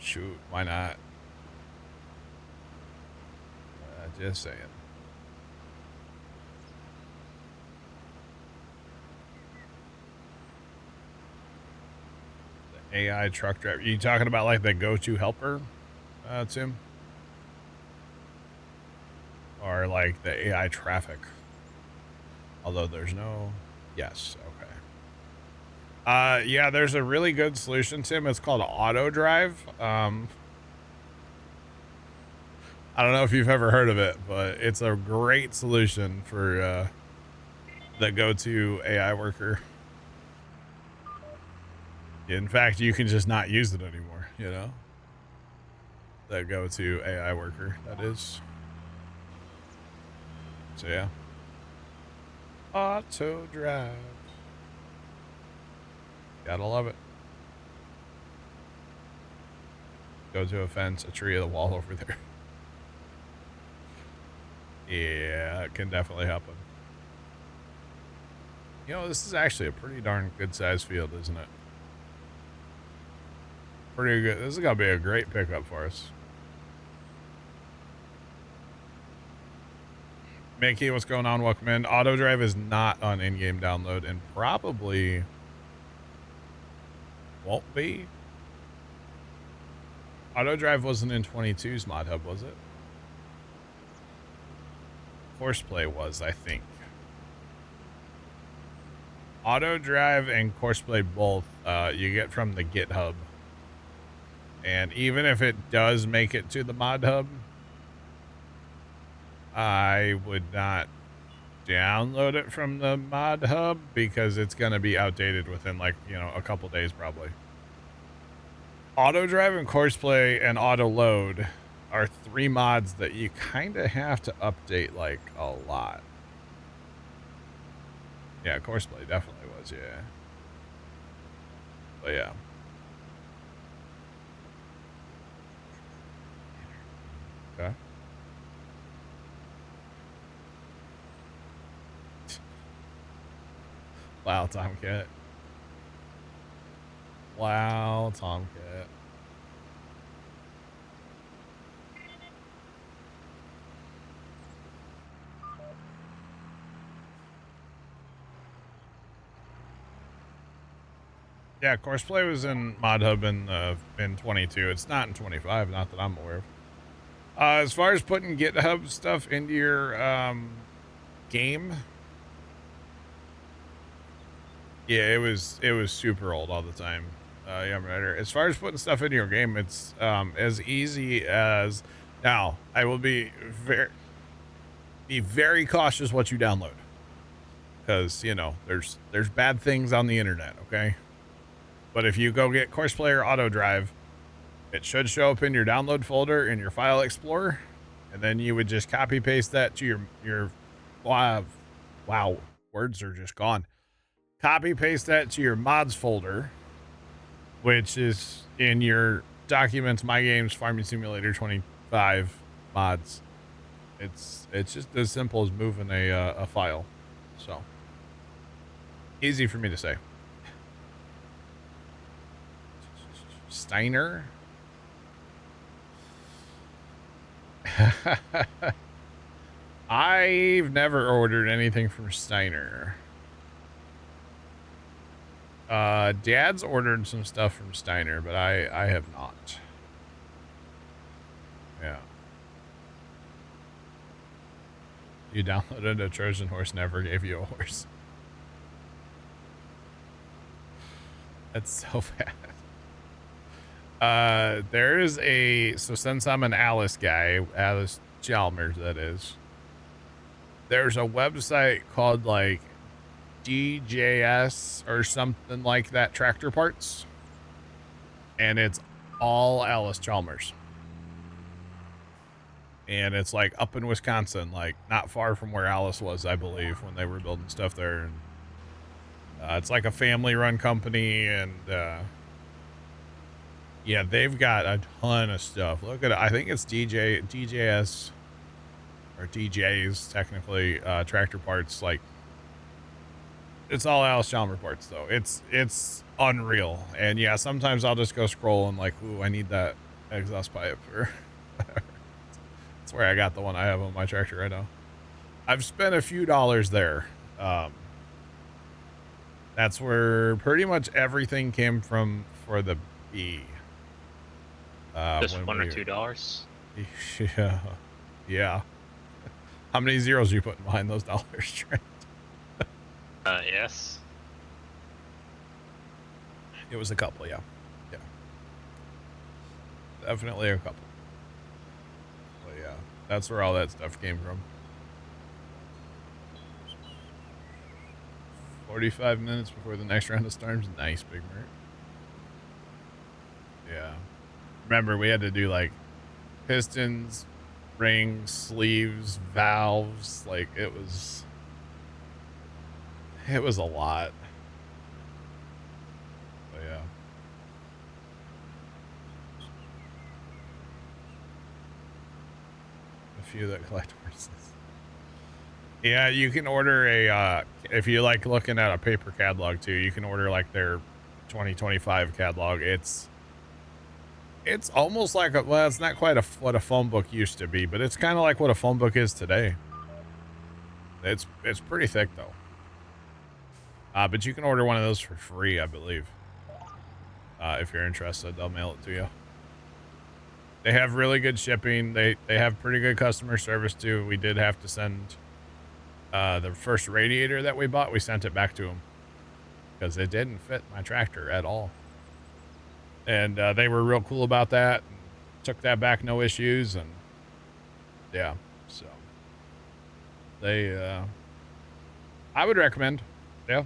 shoot, why not? Just saying. The AI truck driver. You talking about like the go-to helper, Tim? Or like the AI traffic? Although there's no... Yes, okay. Yeah, there's a really good solution, Tim. It's called Auto Drive. I don't know if you've ever heard of it, but it's a great solution for the go-to AI worker. In fact, you can just not use it anymore, you know? The go-to AI worker, that is. So, yeah. Auto Drive. Gotta love it. Go to a fence, a tree, or the wall over there. Yeah, it can definitely happen. You know, this is actually a pretty darn good sized field, isn't it? Pretty good. This is gonna be a great pickup for us. Mickey, what's going on? Welcome in. Auto Drive is not on in-game download and probably won't be. Auto Drive wasn't in 22's mod hub, was it? Courseplay was, I think. Auto Drive and Courseplay both you get from the GitHub. And even if it does make it to the mod hub, I would not download it from the mod hub because it's going to be outdated within like, you know, a couple days probably. Auto Drive and Courseplay and Auto Load are 3 mods that you kind of have to update like a lot. Yeah, Courseplay definitely was, yeah. But yeah. Okay. Wow, Tomcat. Wow, Tomcat. Yeah, Courseplay was in Mod Hub in 22. It's not in 25, not that I'm aware of. As far as putting GitHub stuff into your game, yeah, it was super old all the time. Yeah, right. As far as putting stuff into your game, it's as easy as. Now, I will be very cautious what you download, because you know there's bad things on the internet. Okay, but if you go get Courseplay or Auto Drive, it should show up in your download folder in your file explorer, and then you would just copy paste that to your wow, words are just gone. Copy paste that to your mods folder, which is in your documents, My Games, Farming Simulator 25 mods. It's just as simple as moving a file. So easy for me to say. Steiner. I've never ordered anything from Steiner. Dad's ordered some stuff from Steiner, but I have not. Yeah. You downloaded a Trojan horse, never gave you a horse. That's so bad. There is so since I'm an Alice guy, Alice Chalmers, that is, there's a website called like DJS or something like that, tractor parts, and it's all Alice Chalmers. And it's like up in Wisconsin, like not far from where Alice was, I believe, when they were building stuff there. And it's like a family-run company, and yeah, they've got a ton of stuff. Look at it. I think it's DJS or DJs technically, tractor parts. Like it's all Alice Chalmers parts though. It's unreal. And yeah, sometimes I'll just go scroll and like, ooh, I need that exhaust pipe or that's where I got the one I have on my tractor right now. I've spent a few dollars there. That's where pretty much everything came from for the B. Just $1 or $2. Yeah. Yeah. How many zeros are you putting behind those dollars, Trent? Yes. It was a couple, yeah. Yeah. Definitely a couple. But yeah, that's where all that stuff came from. 45 minutes before the next round of storms. Nice, Big Mert. Yeah. Remember, we had to do like pistons, rings, sleeves, valves. Like it was a lot. But yeah. A few that collect horses. Yeah, you can order a, if you like looking at a paper catalog too, you can order like their 2025 catalog. It's almost like well, it's not quite what a phone book used to be, but it's kind of like what a phone book is today. It's pretty thick though. But you can order one of those for free, I believe. If you're interested, they'll mail it to you. They have really good shipping. They have pretty good customer service too. We did have to send the first radiator that we bought. We sent it back to them because it didn't fit my tractor at all. And they were real cool about that. And took that back, no issues. And yeah, so they, I would recommend. Yeah.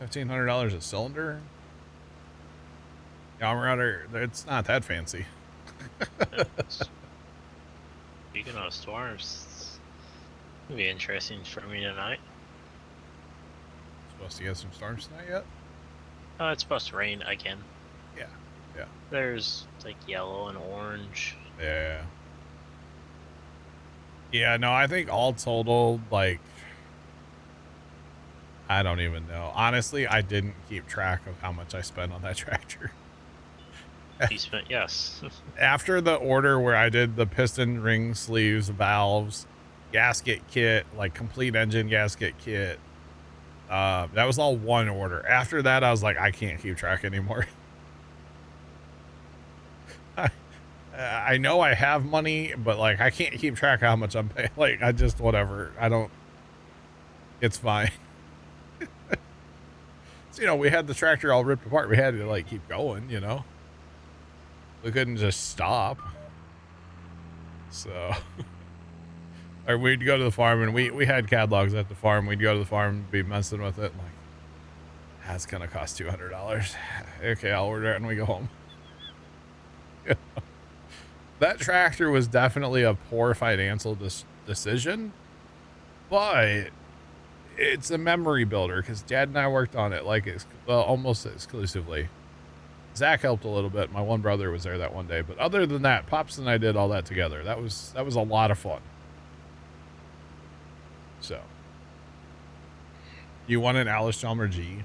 $1,500 a cylinder. Yeah, it's not that fancy. Speaking of storms, it'll be interesting for me tonight. Supposed to get some storms tonight yet? It's supposed to rain again. Yeah, yeah. There's like yellow and orange. Yeah. Yeah, no, I think all total, like, I don't even know. Honestly, I didn't keep track of how much I spent on that tractor. You spent, yes. After the order where I did the piston, ring, sleeves, valves, gasket kit, like complete engine gasket kit, that was all one order. After that, I was like, I can't keep track anymore. I know I have money, but like I can't keep track of how much I'm paying. Like I just whatever. It's fine. So, you know, we had the tractor all ripped apart. We had to like keep going, you know. We couldn't just stop. So or we'd go to the farm, and we had catalogs at the farm. We'd go to the farm and be messing with it, and like, that's gonna cost $200. Okay, I'll order it and we go home. That tractor was definitely a poor financial decision, but it's a memory builder because Dad and I worked on it like almost exclusively. Zach helped a little bit. My one brother was there that one day, but other than that, Pops and I did all that together. That was a lot of fun. So, you want an Alice Chalmers G?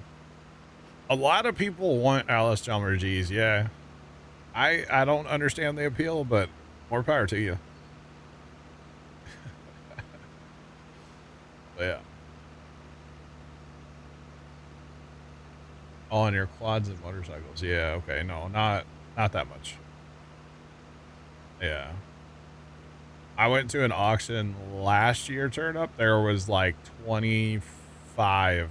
A lot of people want Alice Chalmers G's. Yeah. I don't understand the appeal, but more power to you. But yeah. Oh, on your quads and motorcycles. Yeah, okay. No, not that much. Yeah. I went to an auction last year, turned up. There was like 25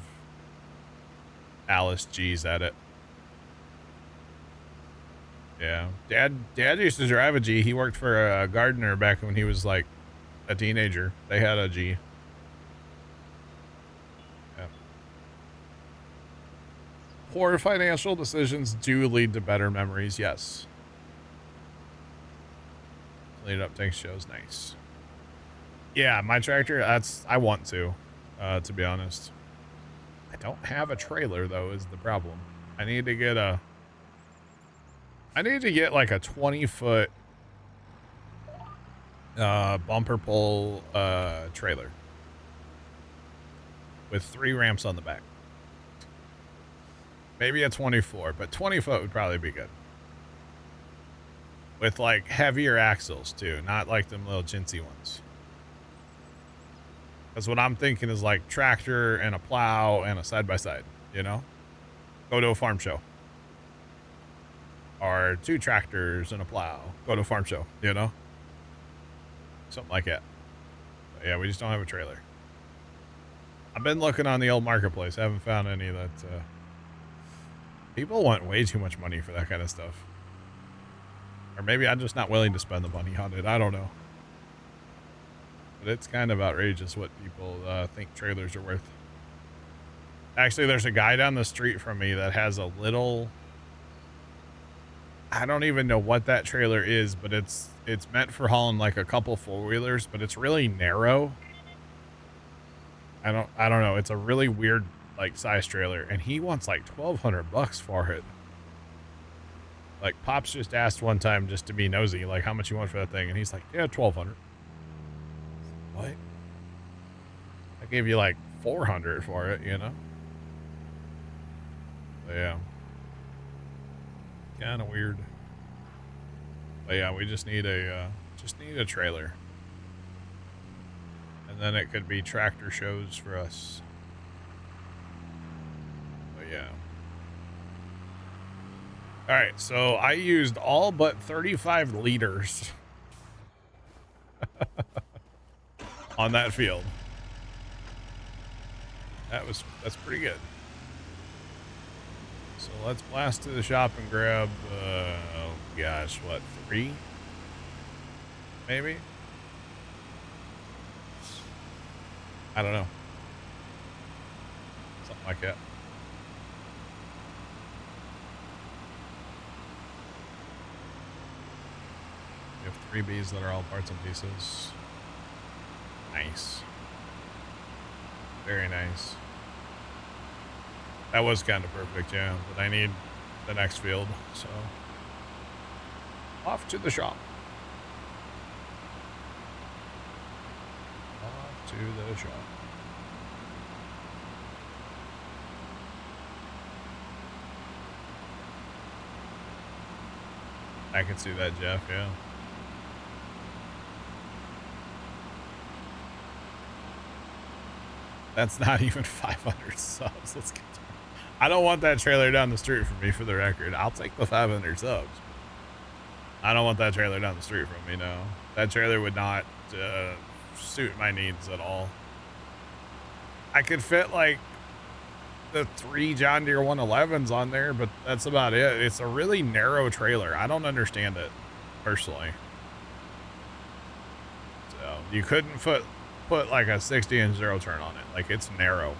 Alice G's at it. Yeah. Dad used to drive a G. He worked for a gardener back when he was like a teenager. They had a G. Yeah. Poor financial decisions do lead to better memories, yes. Clean it up, tank shows, nice. Yeah, my tractor, I want to be honest. I don't have a trailer though, is the problem. I need to get like a 20-foot bumper pull trailer with 3 ramps on the back. Maybe a 24, but 20 foot would probably be good. With like heavier axles too, not like them little chintzy ones. That's what I'm thinking is like tractor and a plow and a side-by-side, you know? Go to a farm show. Or 2 tractors and a plow. Go to a farm show, you know? Something like that. But yeah, we just don't have a trailer. I've been looking on the old marketplace. I haven't found any that... people want way too much money for that kind of stuff. Or maybe I'm just not willing to spend the money on it. I don't know. But it's kind of outrageous what people think trailers are worth. Actually, there's a guy down the street from me that has a little... I don't even know what that trailer is, but it's meant for hauling like a couple 4-wheelers, but it's really narrow. I don't know. It's a really weird like size trailer, and he wants like $1,200 for it. Like Pops just asked one time just to be nosy, like how much you want for that thing, and he's like, yeah, $1,200. What? I gave you like $400 for it, you know? So, yeah. Kind of weird. But yeah, we just need a trailer. And then it could be tractor shows for us. But yeah. All right, so I used all but 35 liters on that field. That's pretty good. So let's blast to the shop and grab, oh gosh, what, 3? Maybe? I don't know. Something like that. We have 3 Bs that are all parts and pieces. Nice. Very nice. That was kind of perfect, yeah. But I need the next field, so off to the shop. Off to the shop. I can see that, Jeff, yeah. That's not even 500 subs. Let's get to it. I don't want that trailer down the street from me, for the record. I'll take the 500 subs. I don't want that trailer down the street from me, no. That trailer would not suit my needs at all. I could fit like the 3 John Deere 111s on there, but that's about it. It's a really narrow trailer. I don't understand it, personally. So you couldn't put like a 60-inch zero turn on it. Like, it's narrow.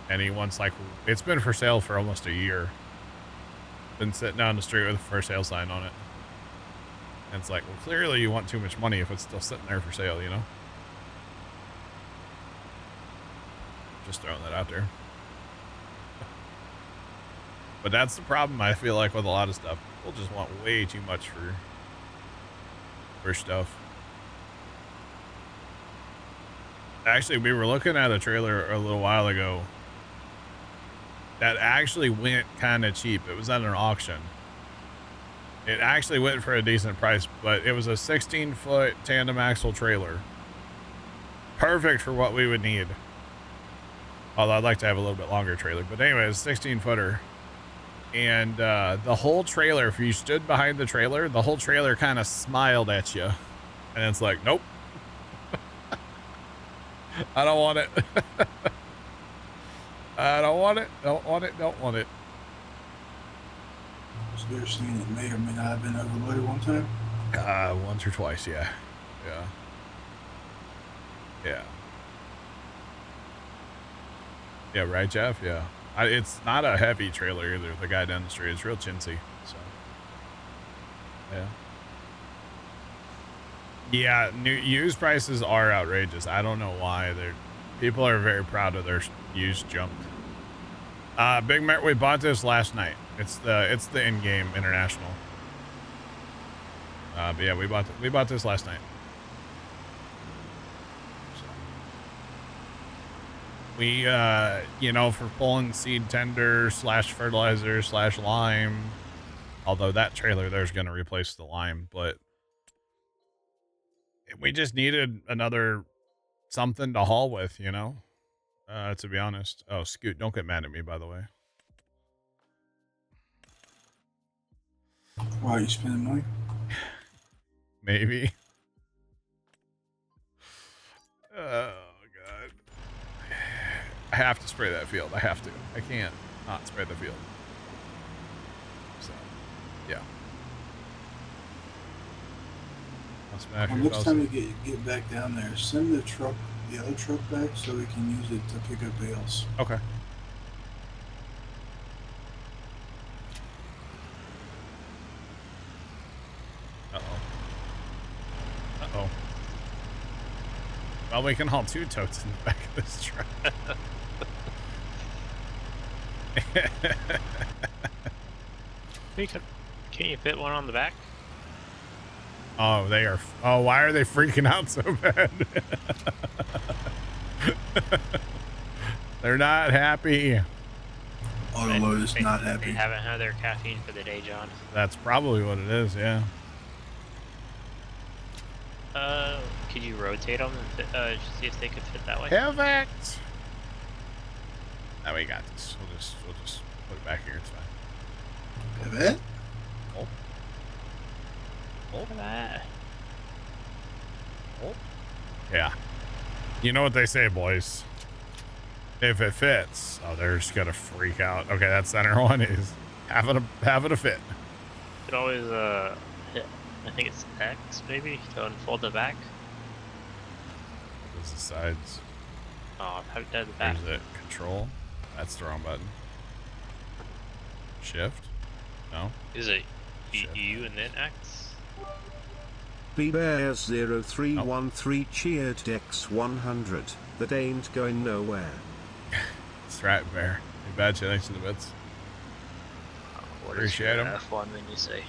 And he wants like, it's been for sale for almost a year. Been sitting down the street with a for sale sign on it. And it's like, well, clearly you want too much money if it's still sitting there for sale, you know? Just throwing that out there. But that's the problem, I feel like, with a lot of stuff. People just want way too much for stuff. Actually, we were looking at a trailer a little while ago that actually went kind of cheap. It was at an auction. It actually went for a decent price, but it was a 16-foot tandem axle trailer perfect for what we would need. Although I'd like to have a little bit longer trailer. But anyways, 16-footer. And the whole trailer, if you stood behind the trailer, the whole trailer kind of smiled at you. And it's like, nope. I don't want it. I don't want it. Don't want it. Don't want it. So you're saying it may or may not have been overloaded one time? Once or twice, yeah. Yeah. Yeah. Yeah, right, Jeff? Yeah. It's not a heavy trailer either. The guy down the street is real chintzy. So, yeah. Yeah, used prices are outrageous. I don't know why. People are very proud of their used junk. Big Mert, we bought this last night. It's the in-game international. But yeah, we bought this last night. So. We you know, for pulling seed tender / fertilizer / lime, although that trailer there's going to replace the lime, but we just needed another something to haul with, you know, to be honest. Oh, Scoot, don't get mad at me, by the way. Why are you spending money? Maybe. Oh, God. I have to spray that field. I have to. I can't not spray the field. So, yeah. Well, next time you get back down there, send the other truck back so we can use it to pick up bales. Okay. Uh-oh. Well, we can haul 2 totes in the back of this truck. Can you fit one on the back? Oh, they are. Oh, why are they freaking out so bad? They're not happy. Autoload is not happy. They haven't had their caffeine for the day, John. That's probably what it is, yeah. Could you rotate them and see if they could fit that way? Perfect. Now we got this. We'll just put it back here. It's fine. Pivot? Oh. Oh. Oh. Yeah. You know what they say, boys. If it fits, oh, they're just gonna freak out. Okay, that center one is having a fit. You could always hit, I think it's X maybe to unfold the back. There's the sides. Oh, how does the back? There's it. Control. That's the wrong button. Shift. No. Is it Shift. U and then X? BBears0313 cheered X100. That ain't going nowhere. That's right, Bear. You bet you. Thanks to the bits. What Appreciate is 'em. F1 when you say?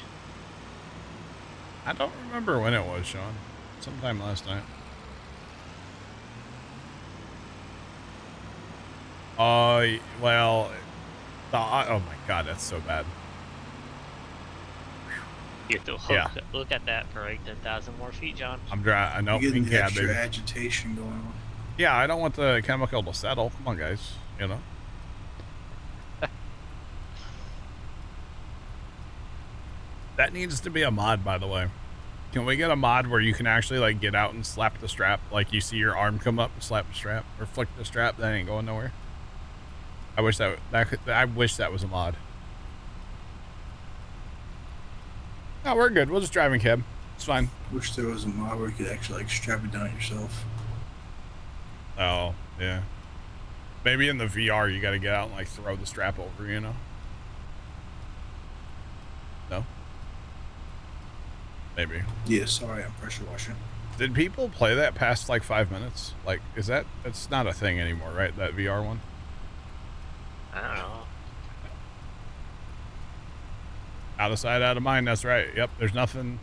I don't remember when it was, Sean. Sometime last night. Well, oh my God, that's so bad. You have to look at that for like 10,000 more feet, John. I'm dry. I know. You're getting Yeah, extra baby. agitation going on. Yeah, I don't want the chemical to settle. Come on, guys. You know. That needs to be a mod, by the way. Can we get a mod where you can actually like get out and slap the strap, like you see your arm come up and slap the strap, or flick the strap? That ain't going nowhere. I wish I wish that was a mod. No, we're good. We'll just drive in cab. It's fine. Wish there was a mod where you could actually like strap it down yourself. Oh, yeah. Maybe in the VR you got to get out and like throw the strap over, you know? No? Maybe. Yeah, sorry, I'm pressure washing. Did people play that past like 5 minutes? Like, it's not a thing anymore, right? That VR one? I don't know. Out of sight, out of mind. That's right. Yep. There's nothing.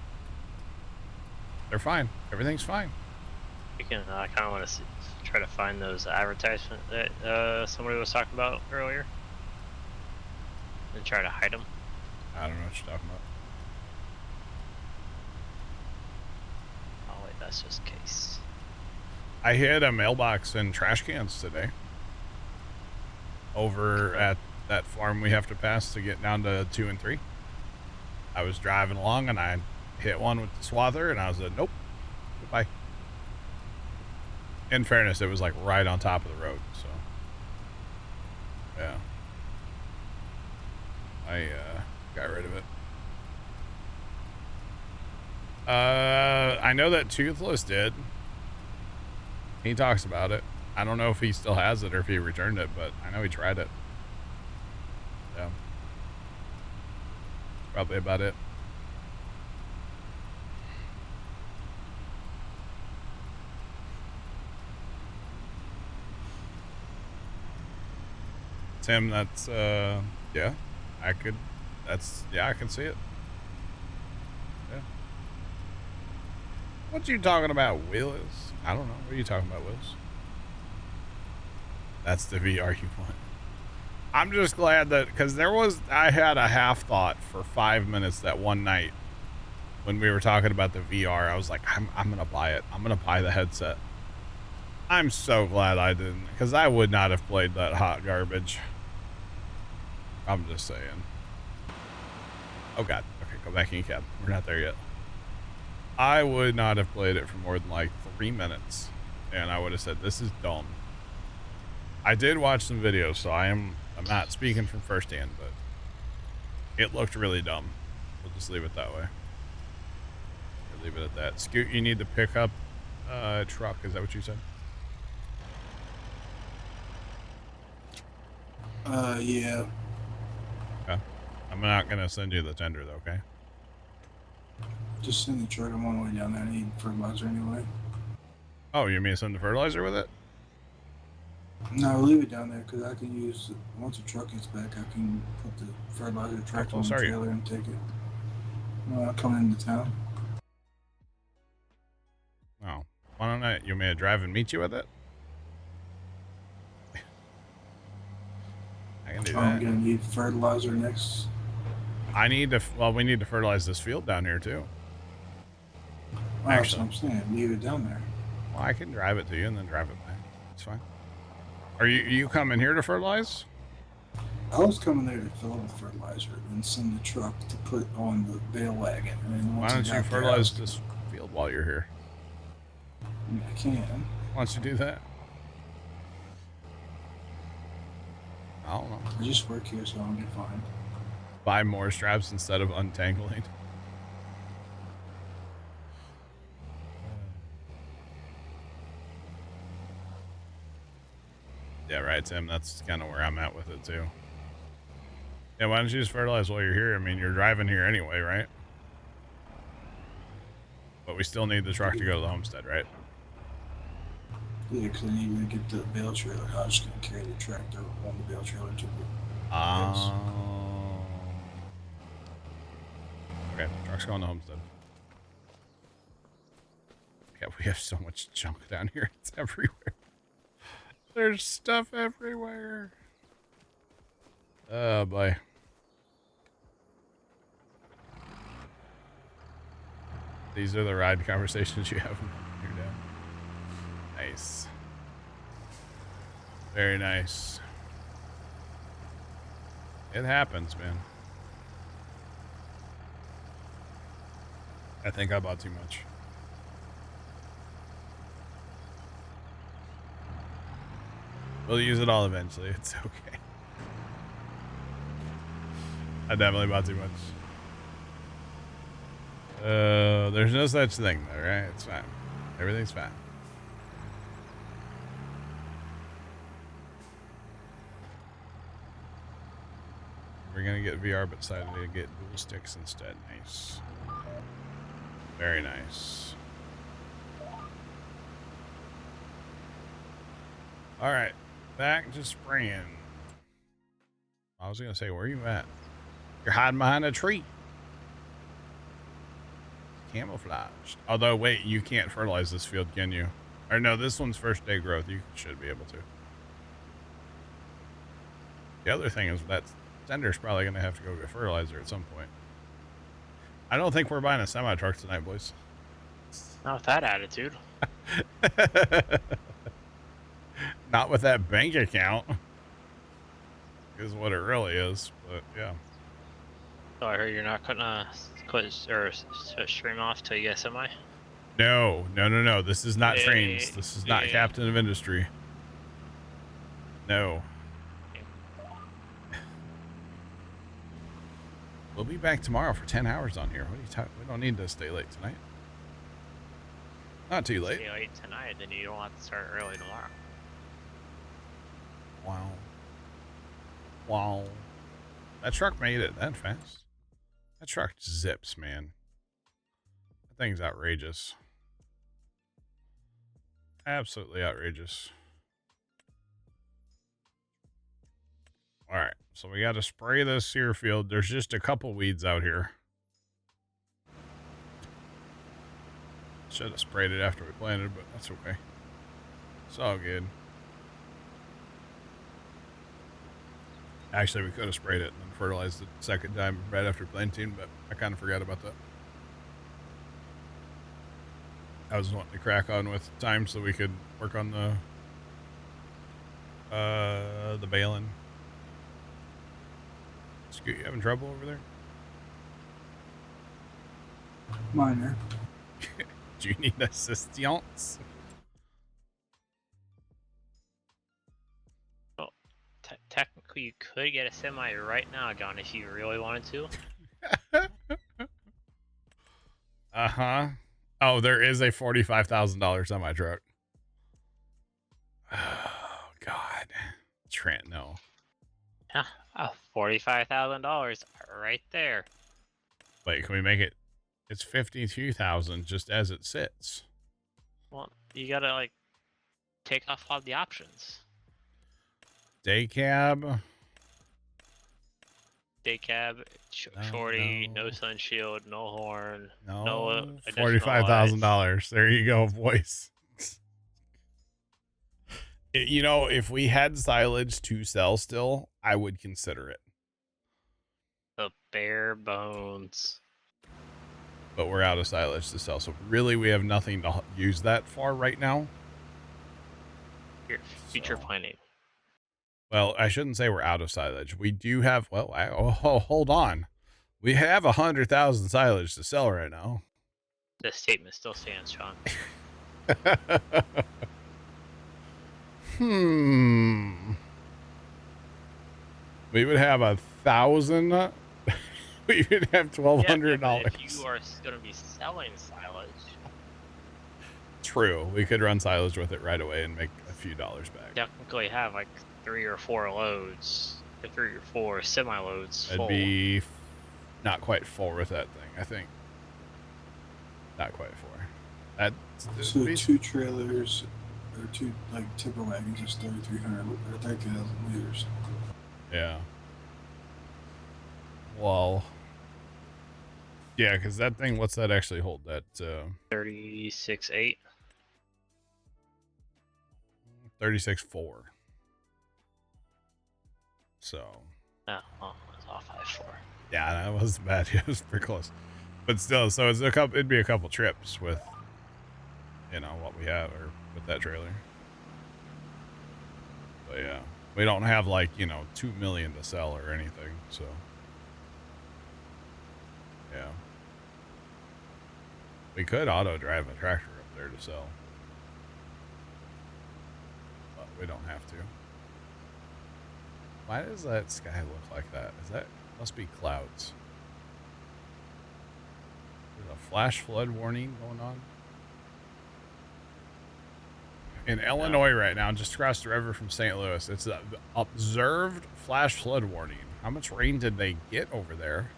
They're fine. Everything's fine. You can. I kind of want to try to find those advertisements that somebody was talking about earlier, and try to hide them. I don't know what you're talking about. Oh wait, that's just case. I hit a mailbox and trash cans today. Over at that farm we have to pass to get down to 2 and 3. I was driving along and I hit one with the swather and I was like, nope, goodbye. In fairness, it was like right on top of the road, so yeah. I got rid of it. I know that Toothless did. He talks about it. I don't know if he still has it or if he returned it, but I know he tried it. Yeah. Probably about it. Tim, that's, yeah, I can see it. Yeah. What you talking about, Willis? I don't know. What are you talking about, Willis? That's the VR you want. I'm just glad that, because I had a half thought for 5 minutes that one night when we were talking about the VR. I was like, I'm going to buy it. I'm going to buy the headset. I'm so glad I didn't, because I would not have played that hot garbage. I'm just saying. Oh, God. Okay, go back in your cab. We're not there yet. I would not have played it for more than like 3 minutes, and I would have said, this is dumb. I did watch some videos, so I'm not speaking from firsthand, but it looked really dumb. We'll just leave it that way. We'll leave it at that. Scoot, you need to pick up a truck. Is that what you said? Yeah. Okay. I'm not going to send you the tender, though, okay? Just send the truck. I'm on the way down there. I need fertilizer anyway. Oh, you mean to send the fertilizer with it? No, leave it down there because I can use, once the truck gets back, I can put the fertilizer tractor on the trailer and take it. Coming into town. Oh. Why don't you want me to drive and meet you with it? I can do that. I'm going to need fertilizer next. I need to, well, we need to fertilize this field down here, too. Oh, that's what I'm saying. Leave it down there. Well, I can drive it to you and then drive it back. It's fine. Are you coming here to fertilize? I was coming there to fill up the fertilizer and send the truck to put on the bale wagon. And then Why don't you fertilize this field while you're here? I can. Why don't you do that? I don't know. I just work here, so I'll be fine. Buy more straps instead of untangling. Yeah, right, Tim. That's kind of where I'm at with it, too. Yeah, why don't you just fertilize while you're here? I mean, you're driving here anyway, right? But we still need the truck to go to the homestead, right? Yeah, because I need to get the bale trailer. I was just going to carry the tractor on the bale trailer to the Oh. Okay, truck's going to homestead. Yeah, we have so much junk down here. It's everywhere. There's stuff everywhere. Oh, boy. These are the ride conversations you have when you're down. Nice. Very nice. It happens, man. I think I bought too much. We'll use it all eventually. It's okay. I definitely bought too much. There's no such thing though, right? It's fine. Everything's fine. We're gonna get VR, but decided to get dual sticks instead. Nice. Very nice. All right, back to spraying. I was gonna say, where are you at? You're hiding behind a tree. Camouflaged. Although, wait, you can't fertilize this field, can you? Or no, this one's first day growth. You should be able to. The other thing is that Sender's probably going to have to go get fertilizer at some point. I don't think we're buying a semi-truck tonight, boys. Not with that attitude. Not with that bank account. Is what it really is, but yeah. So I heard you're not gonna quit or stream off till you get semi. No. This is not trains. This is not captain of industry. No. We'll be back tomorrow for 10 hours on here. What are you talking? We don't need to stay late tonight. Not too late. Stay late tonight, then you don't have to start early tomorrow. Wow. That truck made it that fast. That truck zips, man. That thing's outrageous. Absolutely outrageous. All right, so we got to spray this here field. There's just a couple weeds out here. Should have sprayed it after we planted, but that's okay. It's all good. Actually, we could have sprayed it and then fertilized it the second time right after planting, but I kind of forgot about that. I was wanting to crack on with time so we could work on the baling. Scoot, you having trouble over there? Minor. Do you need assistance? Well, technically you could get a semi right now, John, if you really wanted to. Uh-huh. Oh, there is a $45,000 semi truck. Oh, God. Trent, no. Yeah, $45,000 right there. Wait, can we make it? It's 52,000 just as it sits. Well, you gotta like take off all the options. Day cab. Day cab, shorty, no sun shield, no horn, No, additional $45,000. There you go, boys. You know, if we had silage to sell still, I would consider it. the bare bones. But we're out of silage to sell, so really we have nothing to use that for right now. Your future planning. Well, I shouldn't say we're out of silage. We do have, well, hold on. We have 100,000 silage to sell right now. This statement still stands, Sean. We would have 1,000. We would have $1,200. Yeah, if you are going to be selling silage. True. We could run silage with it right away and make a few dollars back. Technically have like 3 or 4 loads, or 3 or 4 semi-loads full. It'd be not quite full with that thing, I think. Not quite full. So 2 trailers or 2 like tipper wagons is 3,300 or 30,000 liters. Yeah. Well. Yeah, because that thing, what's that actually hold? That 36.8. 36.4. So. No, oh, it's off 5.4. Yeah, that wasn't bad. It was pretty close. But still, so it's it'd be a couple trips with, you know, what we have, or with that trailer. But yeah, we don't have like, you know, 2 million to sell or anything, so. Yeah. We could auto drive a tractor up there to sell. But we don't have to. Why does that sky look like that? Is that, must be clouds. There's a flash flood warning going on. In Illinois right now, just across the river from St. Louis, it's an observed flash flood warning. How much rain did they get over there?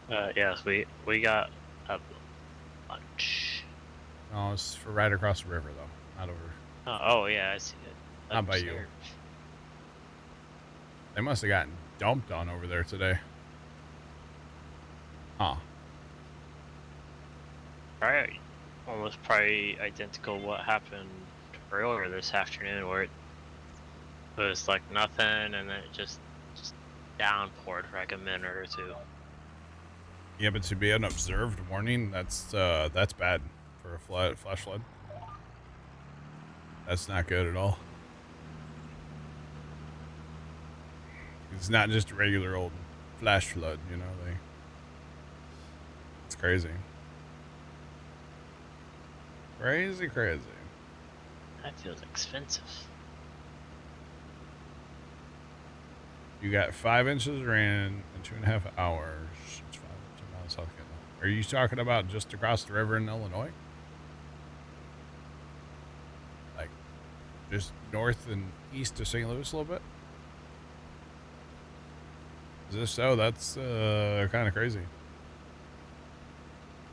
Yes, we got a bunch. No, it's for right across the river, though. Not over. Oh yeah, I see it. Not by you. They must have gotten dumped on over there today. Huh. Probably, almost probably identical what happened earlier this afternoon, where it was like nothing, and then it just downpoured for like a minute or 2. Yeah, but to be an observed warning, that's bad for a flash flood. That's not good at all. It's not just a regular old flash flood, you know. It's crazy. Crazy. That feels expensive. You got 5 inches of rain in 2.5 hours. It's 2 miles south of Canada. Are you talking about just across the river in Illinois? Like, just north and east of St. Louis a little bit? Is this so? That's kind of crazy.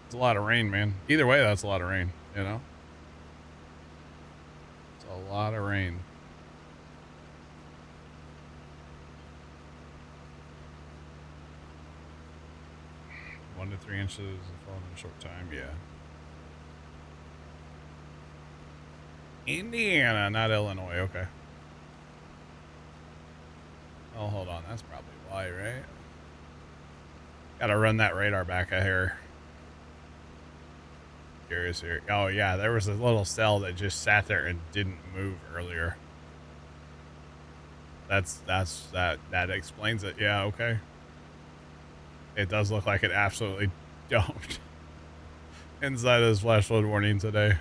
It's a lot of rain, man. Either way, that's a lot of rain, you know? It's a lot of rain. One to 3 inches of falling in a short time, yeah. Indiana, not Illinois, okay. Oh, hold on, that's probably why, right? Gotta run that radar back out here. Curious here. Oh yeah, there was a little cell that just sat there and didn't move earlier. That explains it. Yeah, okay. It does look like it absolutely dumped inside of his flash flood warning today.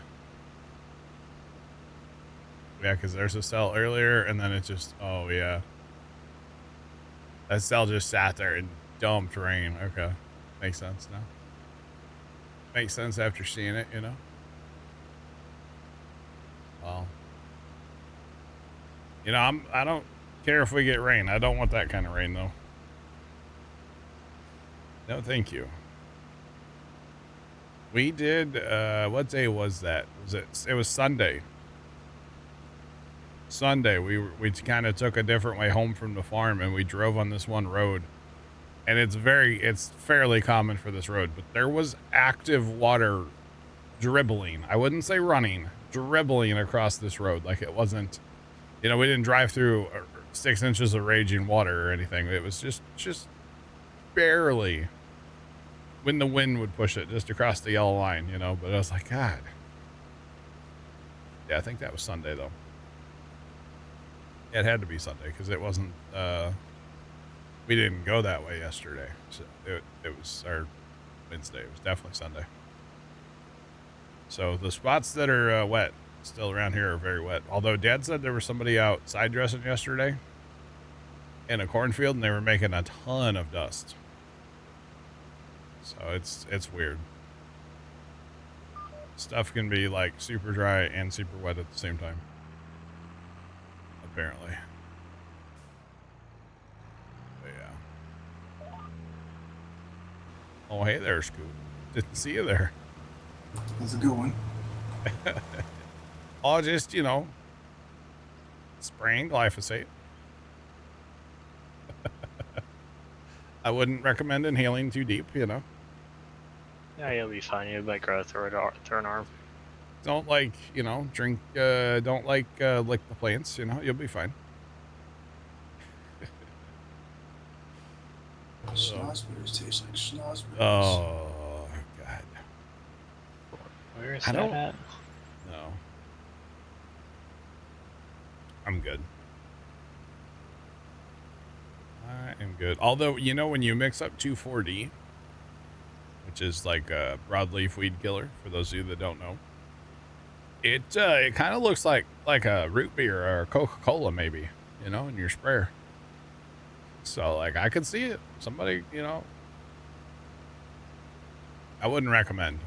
Yeah, because there's a cell earlier, and then it just, oh yeah. That cell just sat there and dumped rain. Okay. Makes sense now. Makes sense after seeing it, you know? Well. You know, I don't care if we get rain. I don't want that kind of rain, though. No, thank you. We did, what day was that? It was Sunday. Sunday, we kind of took a different way home from the farm, and we drove on this one road. And it's fairly common for this road, but there was active water dribbling. I wouldn't say running, dribbling across this road. Like it wasn't, you know, we didn't drive through 6 inches of raging water or anything. It was just barely when the wind would push it just across the yellow line, you know, but I was like, God. Yeah, I think that was Sunday though. Yeah, it had to be Sunday because it wasn't, we didn't go that way yesterday. So it was our Wednesday. It was definitely Sunday. So the spots that are wet still around here are very wet. Although Dad said there was somebody out side dressing yesterday in a cornfield and they were making a ton of dust. So it's weird. Stuff can be like super dry and super wet at the same time. Apparently. Oh, hey there, Scoop. Didn't see you there. That's a good one. Oh, just, you know, spraying glyphosate. I wouldn't recommend inhaling too deep, you know. Yeah, you'll be fine. You might grow through an arm. Don't like, you know, drink, don't like, lick the plants, you know, you'll be fine. Schnozberries taste like schnozberries. Oh, God. Where is that at? No. I'm good. I am good. Although, you know, when you mix up 2,4-D, which is like a broadleaf weed killer, for those of you that don't know, it kind of looks like a root beer or a Coca-Cola maybe, you know, in your sprayer. So, like, I could see it. Somebody, you know, I wouldn't recommend.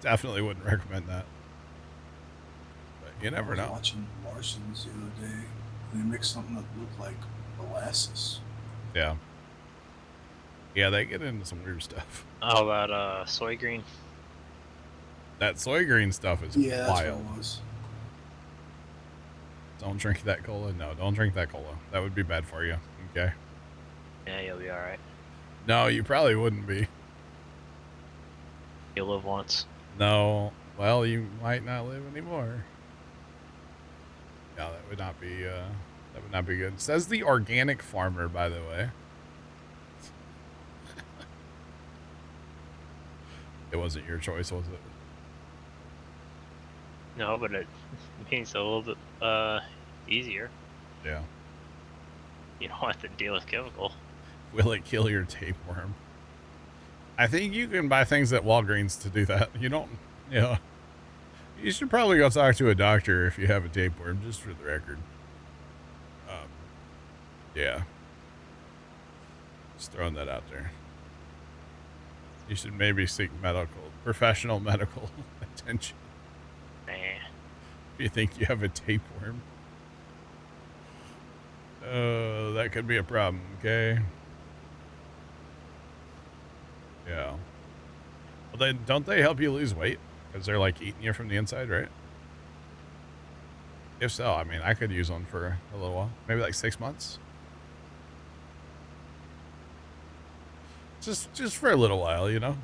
Definitely wouldn't recommend that. But you never know. I was watching Martians the other day. They mixed something that looked like molasses. Yeah. Yeah, they get into some weird stuff. Oh, that soy green. That soy green stuff is yeah, that's wild. what it was. Don't drink that cola. No, don't drink that cola. That would be bad for you. Okay. Yeah, you'll be all right. No, you probably wouldn't be. You'll live once. No. Well, you might not live anymore. Yeah, that would not be. That would not be good. It says the organic farmer, by the way. It wasn't your choice, was it? No, but it means a little bit easier. Yeah. You don't have to deal with chemical. Will it kill your tapeworm? I think you can buy things at Walgreens to do that. You don't, you know, you should probably go talk to a doctor if you have a tapeworm, just for the record. Yeah. Just throwing that out there. You should maybe seek professional medical attention Nah. if you think you have a tapeworm. That could be a problem, okay? Yeah. Well, then, don't they help you lose weight? Because they're, like, eating you from the inside, right? If so, I mean, I could use one for a little while. Maybe, like, 6 months. Just for a little while, you know?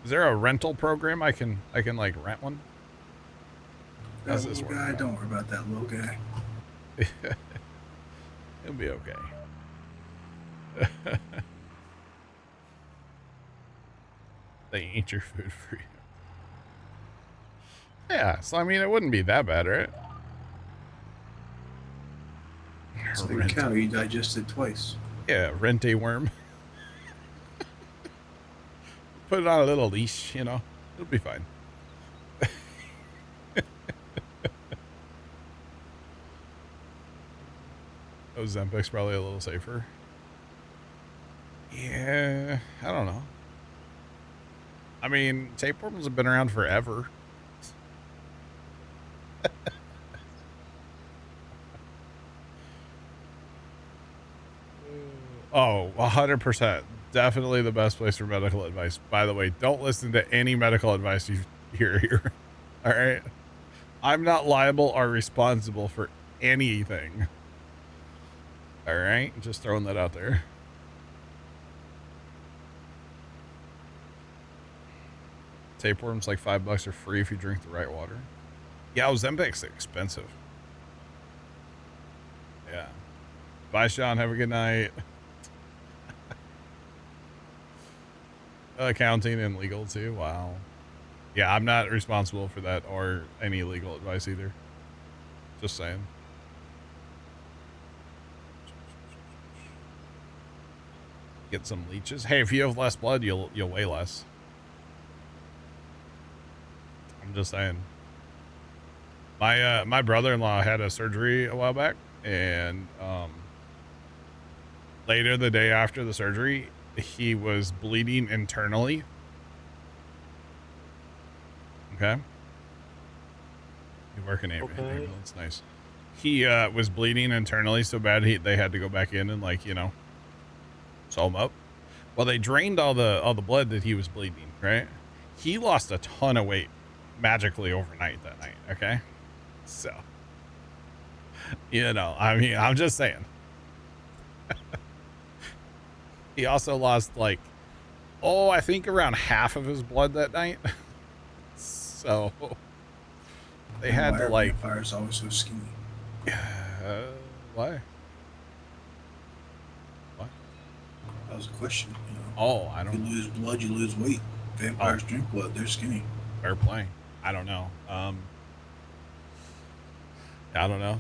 Is there a rental program I can like rent one? How's this work? Guy, don't worry about that little guy. It'll be okay. They eat your food for you. Yeah, so I mean it wouldn't be that bad, right? It's like a cow you digested twice. Yeah, rent a worm. Put it on a little leash, you know. It'll be fine. Ozempic's probably a little safer. Yeah, I don't know. I mean, tapeworms have been around forever. Oh, 100%. Definitely the best place for medical advice. By the way, don't listen to any medical advice you hear here. All right? I'm not liable or responsible for anything. All right? Just throwing that out there. Tapeworms like $5 are free if you drink the right water. Yeah, Ozempic's expensive. Yeah. Bye, Sean. Have a good night. Accounting and legal too. Wow. Yeah, I'm not responsible for that or any legal advice either. Just saying. Get some leeches. Hey, if you have less blood, you'll weigh less. I'm just saying. My brother-in-law had a surgery a while back, and later the day after the surgery, he was bleeding internally. Okay. You work in ambulance, nice. He was bleeding internally so bad they had to go back in and, like, you know, sew him up. Well, they drained all the blood that he was bleeding, right? He lost a ton of weight magically overnight that night, okay? So, you know, I mean, I'm just saying. He also lost, like, I think around half of his blood that night. So they had to, like, vampires always so skinny. Why? What? That was a question. You know, I don't know. You lose blood, you lose weight. Vampires drink blood, they're skinny. Fair play. I don't know. I don't know.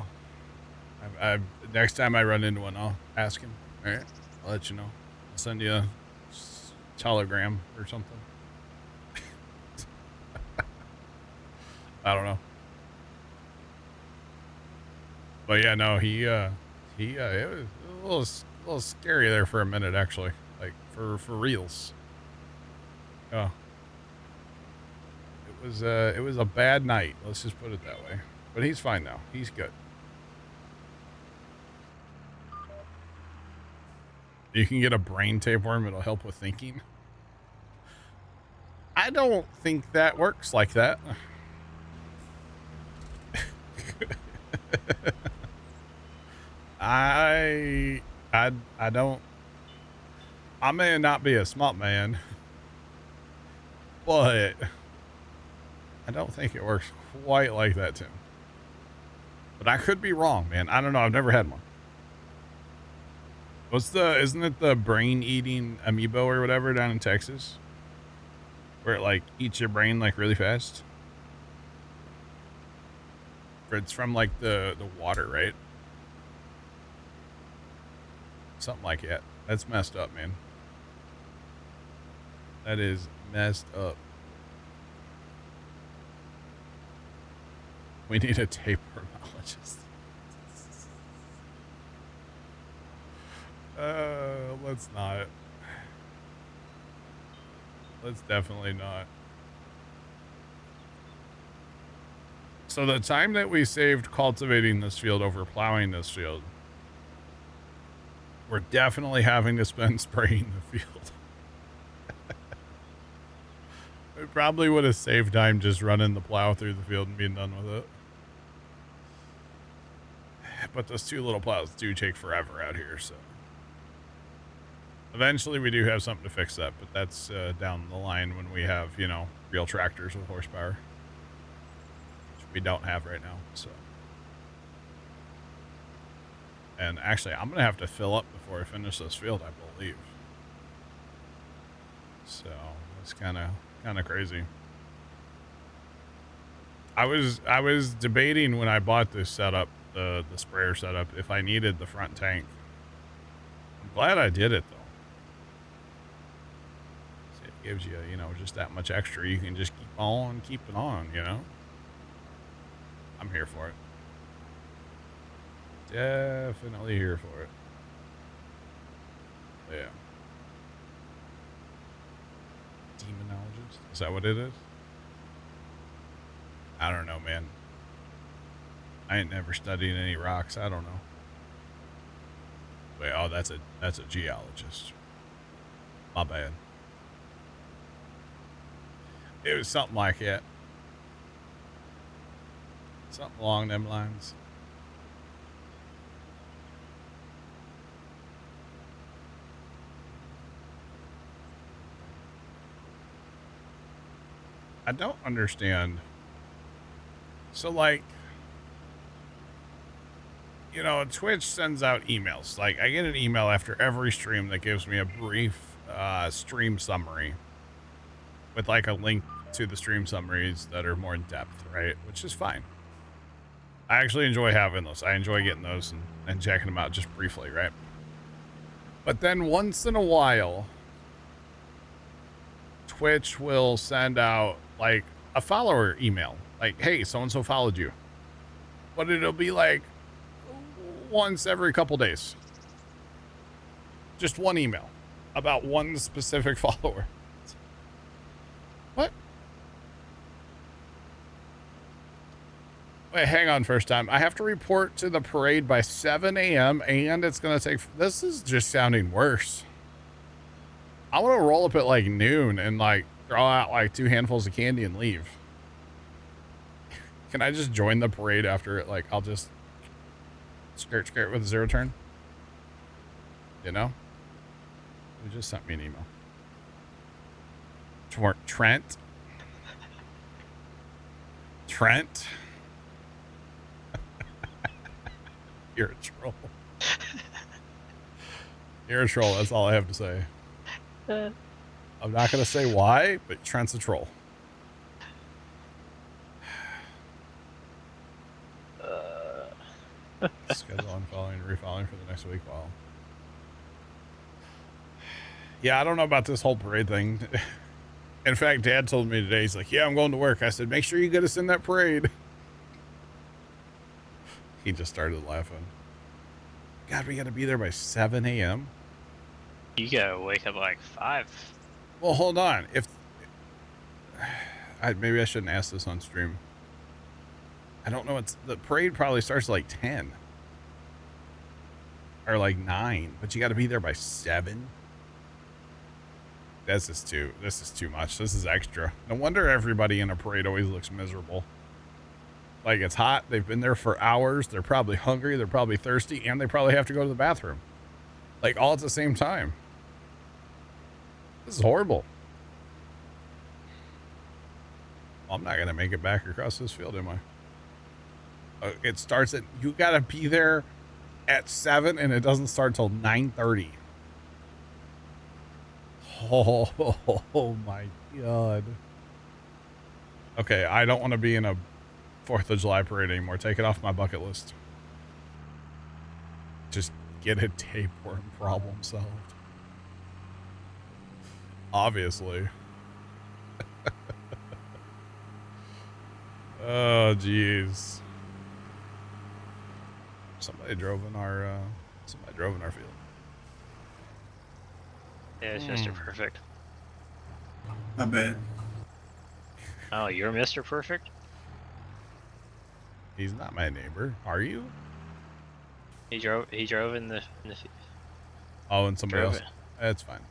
Next time I run into one, I'll ask him. All right, I'll let you know. I'll send you a telegram or something. I don't know. But yeah, no, it was a little scary there for a minute, actually. Like, for reals. Oh. It was a bad night. Let's just put it that way. But he's fine now. He's good. You can get a brain tapeworm. It'll help with thinking. I don't think that works like that. I don't. I may not be a smart man, but I don't think it works quite like that, Tim. But I could be wrong, man. I don't know. I've never had one. Isn't it the brain eating amoeba or whatever down in Texas? Where it like eats your brain like really fast. It's from like the water, right? Something like that. That's messed up, man. That is messed up. We need a tape horologist. Let's not. Let's definitely not. So the time that we saved cultivating this field over plowing this field, we're definitely having to spend spraying the field. We probably would have saved time just running the plow through the field and being done with it. But those two little plows do take forever out here, so. Eventually we do have something to fix that, but that's down the line when we have, you know, real tractors with horsepower. Which we don't have right now, so. And actually, I'm going to have to fill up before I finish this field, I believe. So, it's kind of crazy. I was debating when I bought this setup, the sprayer setup, if I needed the front tank. I'm glad I did it, though. So it gives you, you know, just that much extra. You can just keep on keeping on, you know? I'm here for it. Definitely here for it. Yeah. Demonologist? Is that what it is? I don't know, man. I ain't never studied any rocks. I don't know. Wait, oh, that's a geologist. My bad. It was something like that. Something along them lines. I don't understand. So, like, you know, Twitch sends out emails. Like, I get an email after every stream that gives me a brief stream summary with, like, a link to the stream summaries that are more in depth, right? Which is fine. I actually enjoy having those. I enjoy getting those and checking them out just briefly, right? But then once in a while, Twitch will send out, like, a follower email. Like, hey, so-and-so followed you. But it'll be like once every couple days. Just one email about one specific follower. What? Wait, hang on first time. I have to report to the parade by 7 a.m. and it's going to take... This is just sounding worse. I want to roll up at like noon and like throw out like 2 handfuls of candy and leave. Can I just join the parade after it? Like, I'll just skirt with a 0 turn. You know? They just sent me an email. Trent? Trent? You're a troll. You're a troll. That's all I have to say. I'm not going to say why, but Trent's a troll. Schedule unfollowing and refollowing for the next week. Wow. Yeah, I don't know about this whole parade thing. In fact, Dad told me today, he's like, yeah, I'm going to work. I said, make sure you get us in that parade. He just started laughing. God, we got to be there by 7 a.m. You gotta wake up like 5. Well, hold on. If maybe I shouldn't ask this on stream. I don't know. It's the parade probably starts at like 10 or like 9, but you got to be there by 7. This is too much. This is extra. No wonder everybody in a parade always looks miserable. Like, it's hot. They've been there for hours. They're probably hungry. They're probably thirsty, and they probably have to go to the bathroom. Like, all at the same time. This is horrible. Well, I'm not going to make it back across this field, am I? It starts at, you got to be there at 7, and it doesn't start till 9:30. Oh my God. Okay, I don't want to be in a 4th of July parade anymore. Take it off my bucket list. Just get a tapeworm problem solved. Obviously. Oh, jeez. Somebody drove in our field. Yeah, it's Mr. Perfect. My bad. Oh, you're Mr. Perfect? He's not my neighbor. Are you? He drove in the Oh, and somebody drove else. it. It's fine.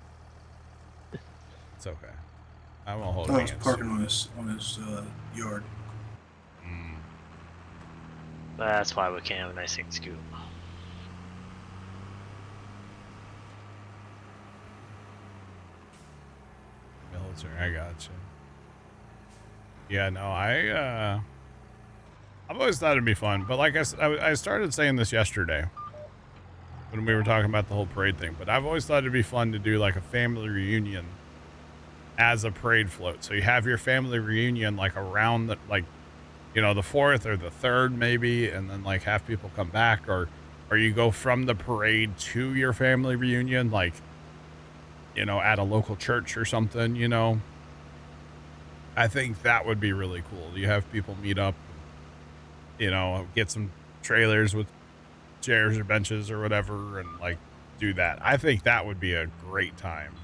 It's okay. I won't hold I it was against parking you. on his yard. That's why we can't have a nice thing scoop. Military, I got you. Yeah, no, I've always thought it'd be fun, but like I started saying this yesterday when we were talking about the whole parade thing, but I've always thought it'd be fun to do like a family reunion as a parade float. So you have your family reunion like around the, like, you know, the 4th or the 3rd maybe, and then like have people come back, or you go from the parade to your family reunion, like, you know, at a local church or something, you know. I think that would be really cool. You have people meet up, you know, get some trailers with chairs or benches or whatever, and like do that. I think that would be a great time.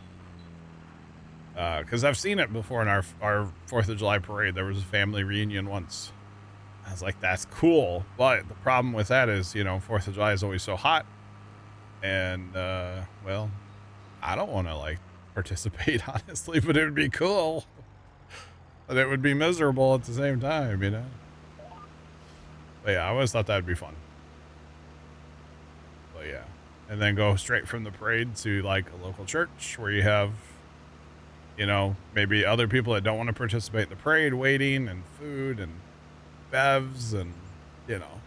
Because I've seen it before in our 4th of July parade. There was a family reunion once. I was like, that's cool. But the problem with that is, you know, 4th of July is always so hot. And, well, I don't want to like participate, honestly, but it would be cool. But it would be miserable at the same time, you know? But yeah, I always thought that'd be fun. But yeah. And then go straight from the parade to like a local church where you have, you know, maybe other people that don't want to participate in the parade waiting, and food and bevs and, you know,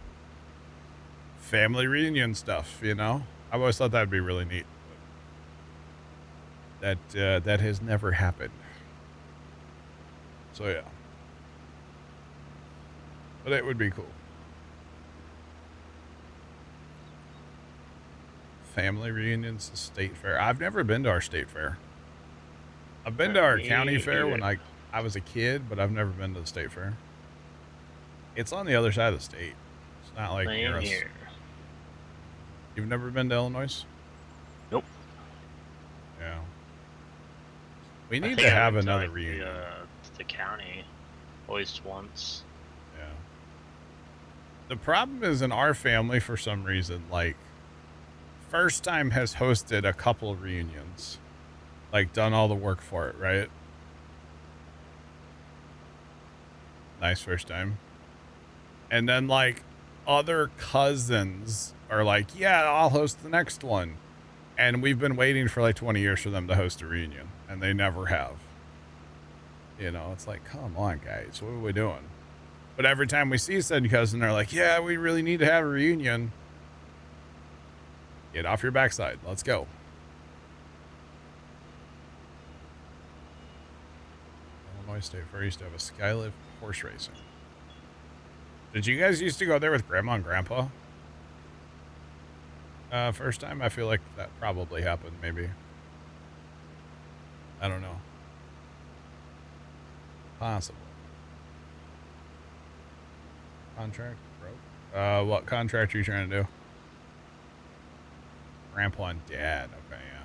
family reunion stuff, you know? I've always thought that'd be really neat. But that has never happened. So yeah. But it would be cool. Family reunions, state fair. I've never been to our state fair. I've been to our county fair when I was a kid, but I've never been to the state fair. It's on the other side of the state. It's not like near us. Here. You've never been to Illinois? Nope. Yeah. We need to have another reunion. The county, at least once. Yeah. The problem is in our family, for some reason, like, First Time has hosted a couple of reunions. Like, done all the work for it, right? Nice First Time. And then, like, other cousins are like, yeah, I'll host the next one. And we've been waiting for like 20 years for them to host a reunion, and they never have. You know, it's like, come on, guys, what are we doing? But every time we see said cousin, they're like, yeah, we really need to have a reunion. Get off your backside. Let's go. Illinois State Fair used to have a skylift horse racing. Did you guys used to go there with Grandma and Grandpa? First time, I feel like that probably happened, maybe. I don't know. Possible. Contract broke? What contract are you trying to do? Grandpa and Dad. Okay, yeah.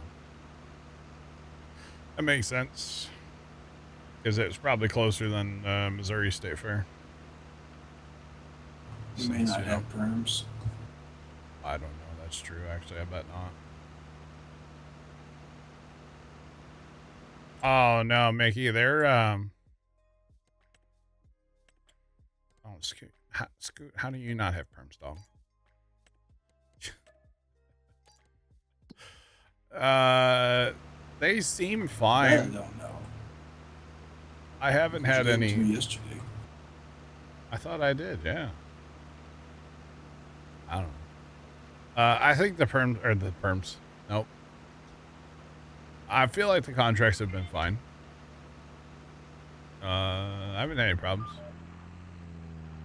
That makes sense. Because it was probably closer than Missouri State Fair. You may not have perms. I don't know. That's true, actually. I bet not. Oh, no, Mickey. They're, oh, Scoot. How do you not have perms, dog? They seem fine. I don't know. I haven't had any. You gave it to me yesterday. I thought I did, yeah. I don't know. I think the perms. Nope. I feel like the contracts have been fine. I haven't had any problems.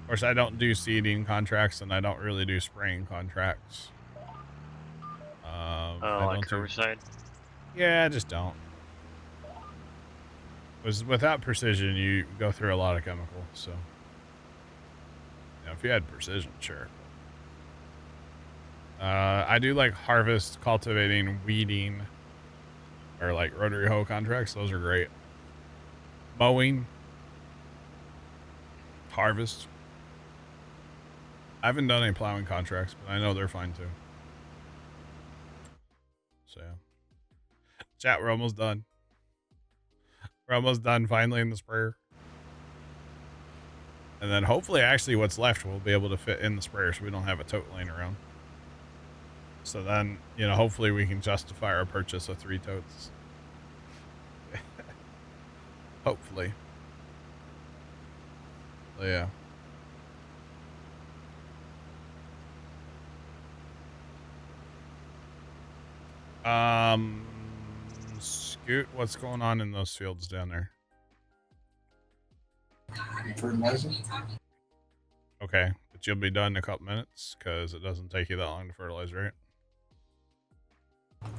Of course, I don't do seeding contracts, and I don't really do spraying contracts. I like don't do. herbicide? Yeah, I just don't. Because without precision, you go through a lot of chemicals. So, if you had precision, sure. I do like harvest, cultivating, weeding, or like rotary hoe contracts. Those are great. Mowing, harvest. I haven't done any plowing contracts, but I know they're fine too. So, yeah. Chat, we're almost done. We're almost done finally in the sprayer. And then hopefully actually what's left will be able to fit in the sprayer so we don't have a tote laying around. So then, hopefully we can justify our purchase of 3 totes. Hopefully. So yeah. Scoot, what's going on in those fields down there? Fertilizer? Okay, but you'll be done in a couple minutes because it doesn't take you that long to fertilize, right?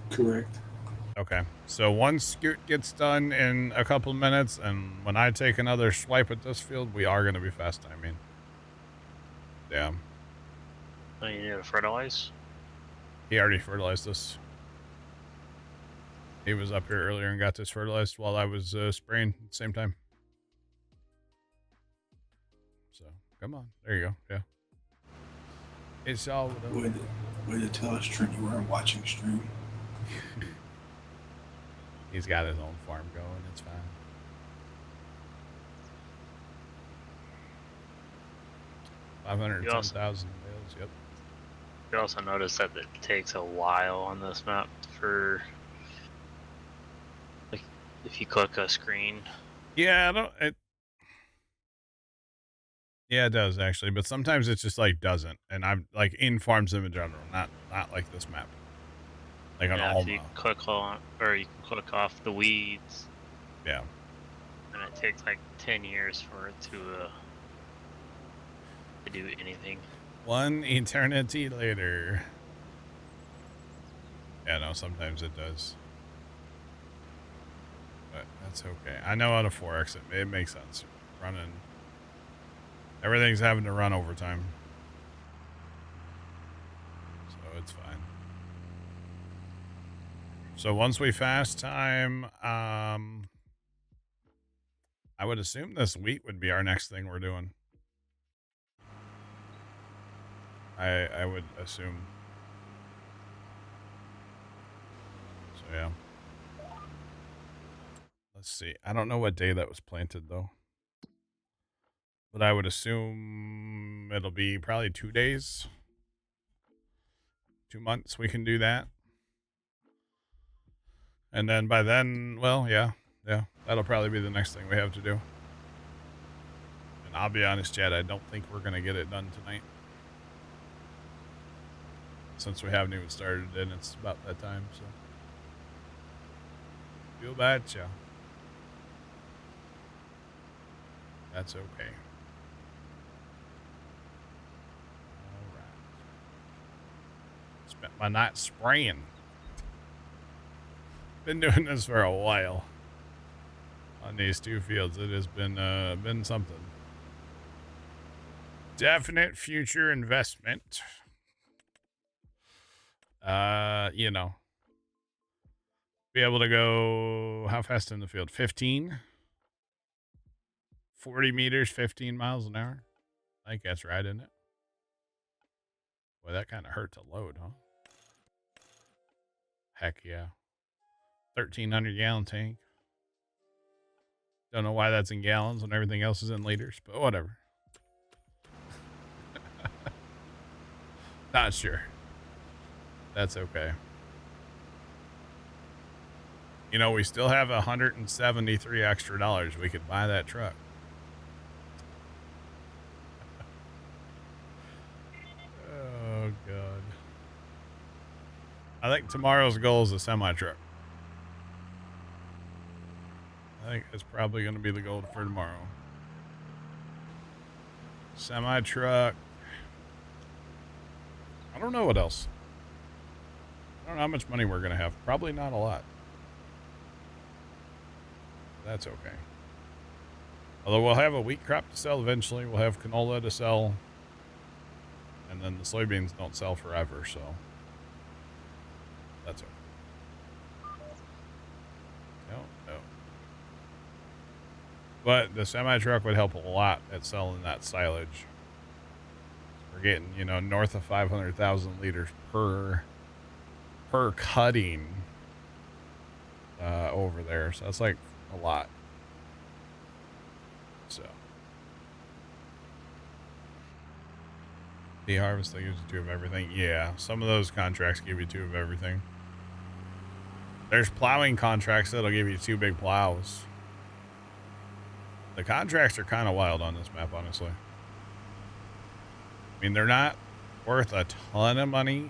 Correct. Okay, so one scoot gets done in a couple of minutes, and when I take another swipe at this field, we are going to be fast timing. Damn. Oh, you need to fertilize? He already fertilized this. He was up here earlier and got this fertilized while I was spraying at the same time. So, come on. There you go. Yeah. It's all... Way to tell us, Trent, you weren't watching stream. He's got his own farm going. It's fine. $510,000 bales. Yep. You also notice that it takes a while on this map for, like, if you click a screen. Yeah, yeah, it does actually, but sometimes it's just like doesn't, and I'm like in farms in general, not like this map. Like on Alma. You click on, or you can click off the weeds. Yeah. And it takes like 10 years for it to do anything. One eternity later. Yeah, no, sometimes it does. But that's okay. I know how to 4X it. It makes sense. Running. Everything's having to run overtime. So it's fine. So once we fast time, I would assume this wheat would be our next thing we're doing. I would assume. So yeah. Let's see. I don't know what day that was planted though. But I would assume it'll be probably 2 days. 2 months we can do that. And then by then, well, yeah, that'll probably be the next thing we have to do. And I'll be honest, Chad, I don't think we're going to get it done tonight. Since we haven't even started and it's about that time, so. Feel bad, yeah. That's okay. All right. Spent my night spraying. Been doing this for a while. On these 2 fields, it has been something. Definite future investment. Be able to go how fast in the field? 15? 40 meters, 15 miles an hour. I think that's right, isn't it? Boy, that kind of hurt to load, huh? Heck yeah. 1,300 gallon tank. Don't know why that's in gallons when everything else is in liters, but whatever. Not sure. That's okay. We still have $173 extra. We could buy that truck. Oh, God. I think tomorrow's goal is a semi-truck. think it's probably going to be the goal for tomorrow. Semi-truck. I don't know what else. I don't know how much money we're going to have. Probably not a lot. That's okay. Although we'll have a wheat crop to sell eventually. We'll have canola to sell. And then the soybeans don't sell forever, so that's okay. No. But the semi-truck would help a lot at selling that silage. We're getting, north of 500,000 liters per cutting over there. So that's like a lot. So the harvest, they use 2 of everything. Yeah, some of those contracts give you 2 of everything. There's plowing contracts that'll give you 2 big plows. The contracts are kind of wild on this map, honestly. I mean, they're not worth a ton of money.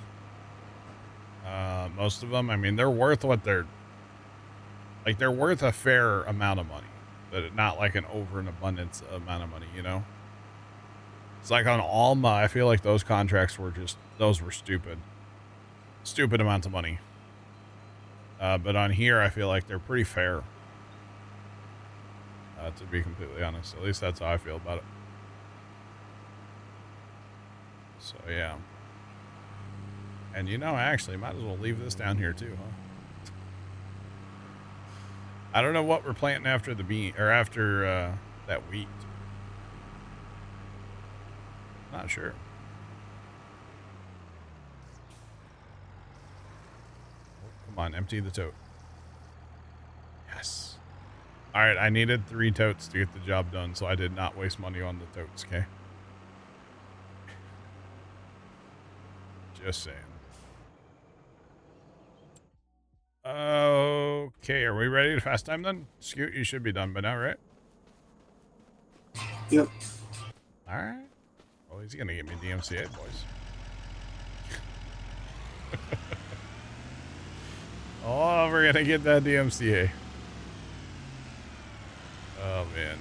Most of them, I mean, they're worth what they're worth a fair amount of money, but not like an over and abundance amount of money, It's like on Alma, I feel like those contracts were stupid amounts of money. But on here, I feel like they're pretty fair. To be completely honest, at least that's how I feel about it. So yeah. And I actually might as well leave this down here too, huh? I don't know what we're planting after the bean or after that wheat. Not sure. Oh, come on, empty the tote. Yes. All right, I needed 3 totes to get the job done, so I did not waste money on the totes, okay? Just saying. Okay, are we ready to fast time then? Scoot, you should be done by now, right? Yep. All right. Well, he's going to get me DMCA, boys. Oh, we're going to get that DMCA. Oh, man.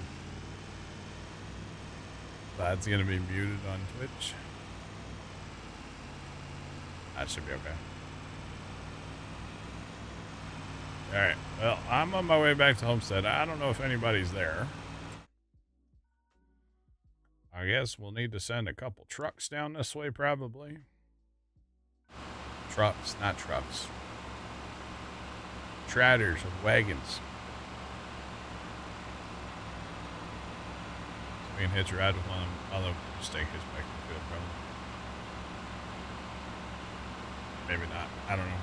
That's going to be muted on Twitch. That should be okay. Alright, well, I'm on my way back to Homestead. I don't know if anybody's there. I guess we'll need to send a couple trucks down this way, probably. Trucks, not trucks. Tratters and wagons. So we can hitch a ride with one of them. Although, just take his back to the field, probably. Maybe not. I don't know.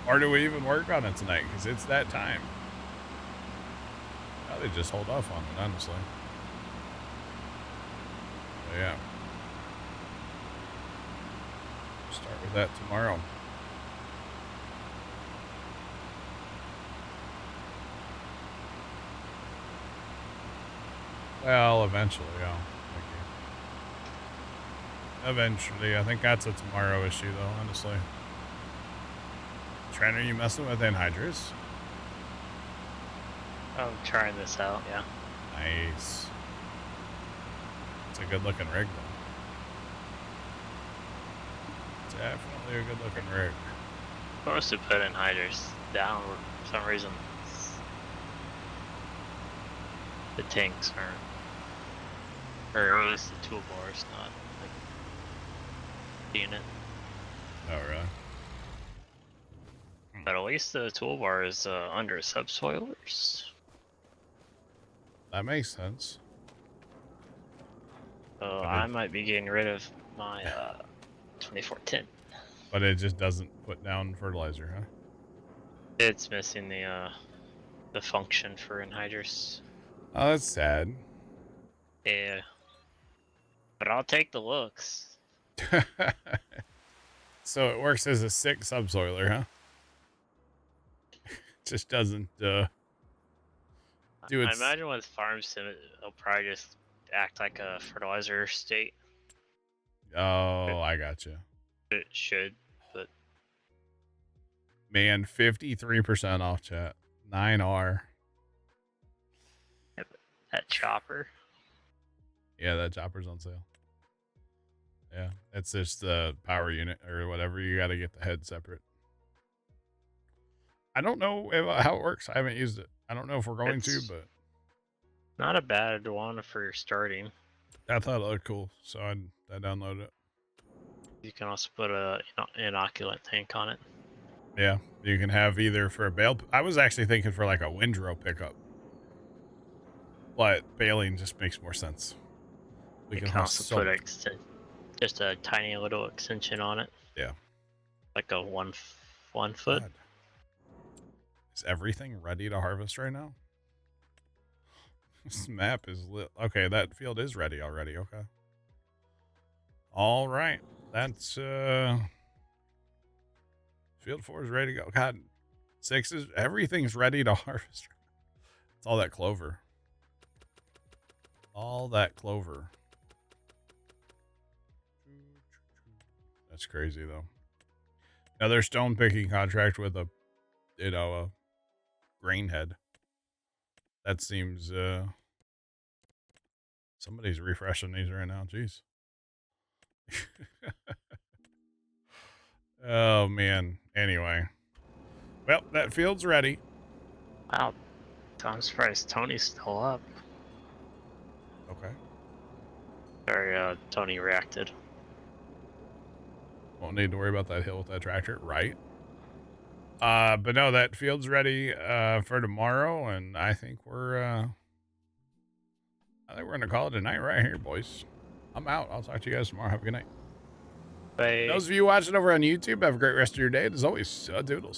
Or do we even work on it tonight? Because it's that time. Probably just hold off on it, honestly. So, yeah. Start with that tomorrow. Well, eventually, yeah. Eventually. I think that's a tomorrow issue, though, honestly. Trent, are you messing with anhydrous? I'm trying this out, yeah. Nice. It's a good looking rig, though. Definitely a good looking rig. I'm supposed to put anhydrous down for some reason. The tanks aren't, or at least the toolbar's not like seeing it. Oh, really? But at least the toolbar is under subsoilers. That makes sense. So I might be getting rid of my 2410. But it just doesn't put down fertilizer, huh? It's missing the function for anhydrous. Oh, that's sad. Yeah. But I'll take the looks. So it works as a sick subsoiler, huh? Just doesn't do its... I imagine with farm sim, it'll probably just act like a fertilizer state. Oh, I gotcha. It should, but... Man, 53% off, chat. 9R. That chopper. Yeah, that chopper's on sale. Yeah, it's just the power unit or whatever. You got to get the head separate. I don't know how it works. I haven't used it. I don't know if we're going to, but not a bad one for starting. I thought it looked cool, so I downloaded it. You can also put a inoculant tank on it. Yeah, you can have either for a bale. I was actually thinking for like a windrow pickup, but baling just makes more sense. You can also put just a tiny little extension on it. Yeah, like a one foot. God. Is everything ready to harvest right now? This map is lit. Okay, that field is ready already. Okay. All right. That's field 4 is ready to go. God, 6 is everything's ready to harvest. It's all that clover. All that clover. That's crazy though. Another stone picking contract with a grain head. That seems somebody's refreshing these right now. Jeez. Oh man. Anyway. Well, that field's ready. Wow. I'm surprised Tony's still up. Okay. Sorry, Tony reacted. Won't need to worry about that hill with that tractor, right? But no, that field's ready for tomorrow, and I think we're gonna call it a night right here, boys. I'm out. I'll talk to you guys tomorrow. Have a good night. Bye. Those of you watching over on YouTube, have a great rest of your day. And as always, doodles.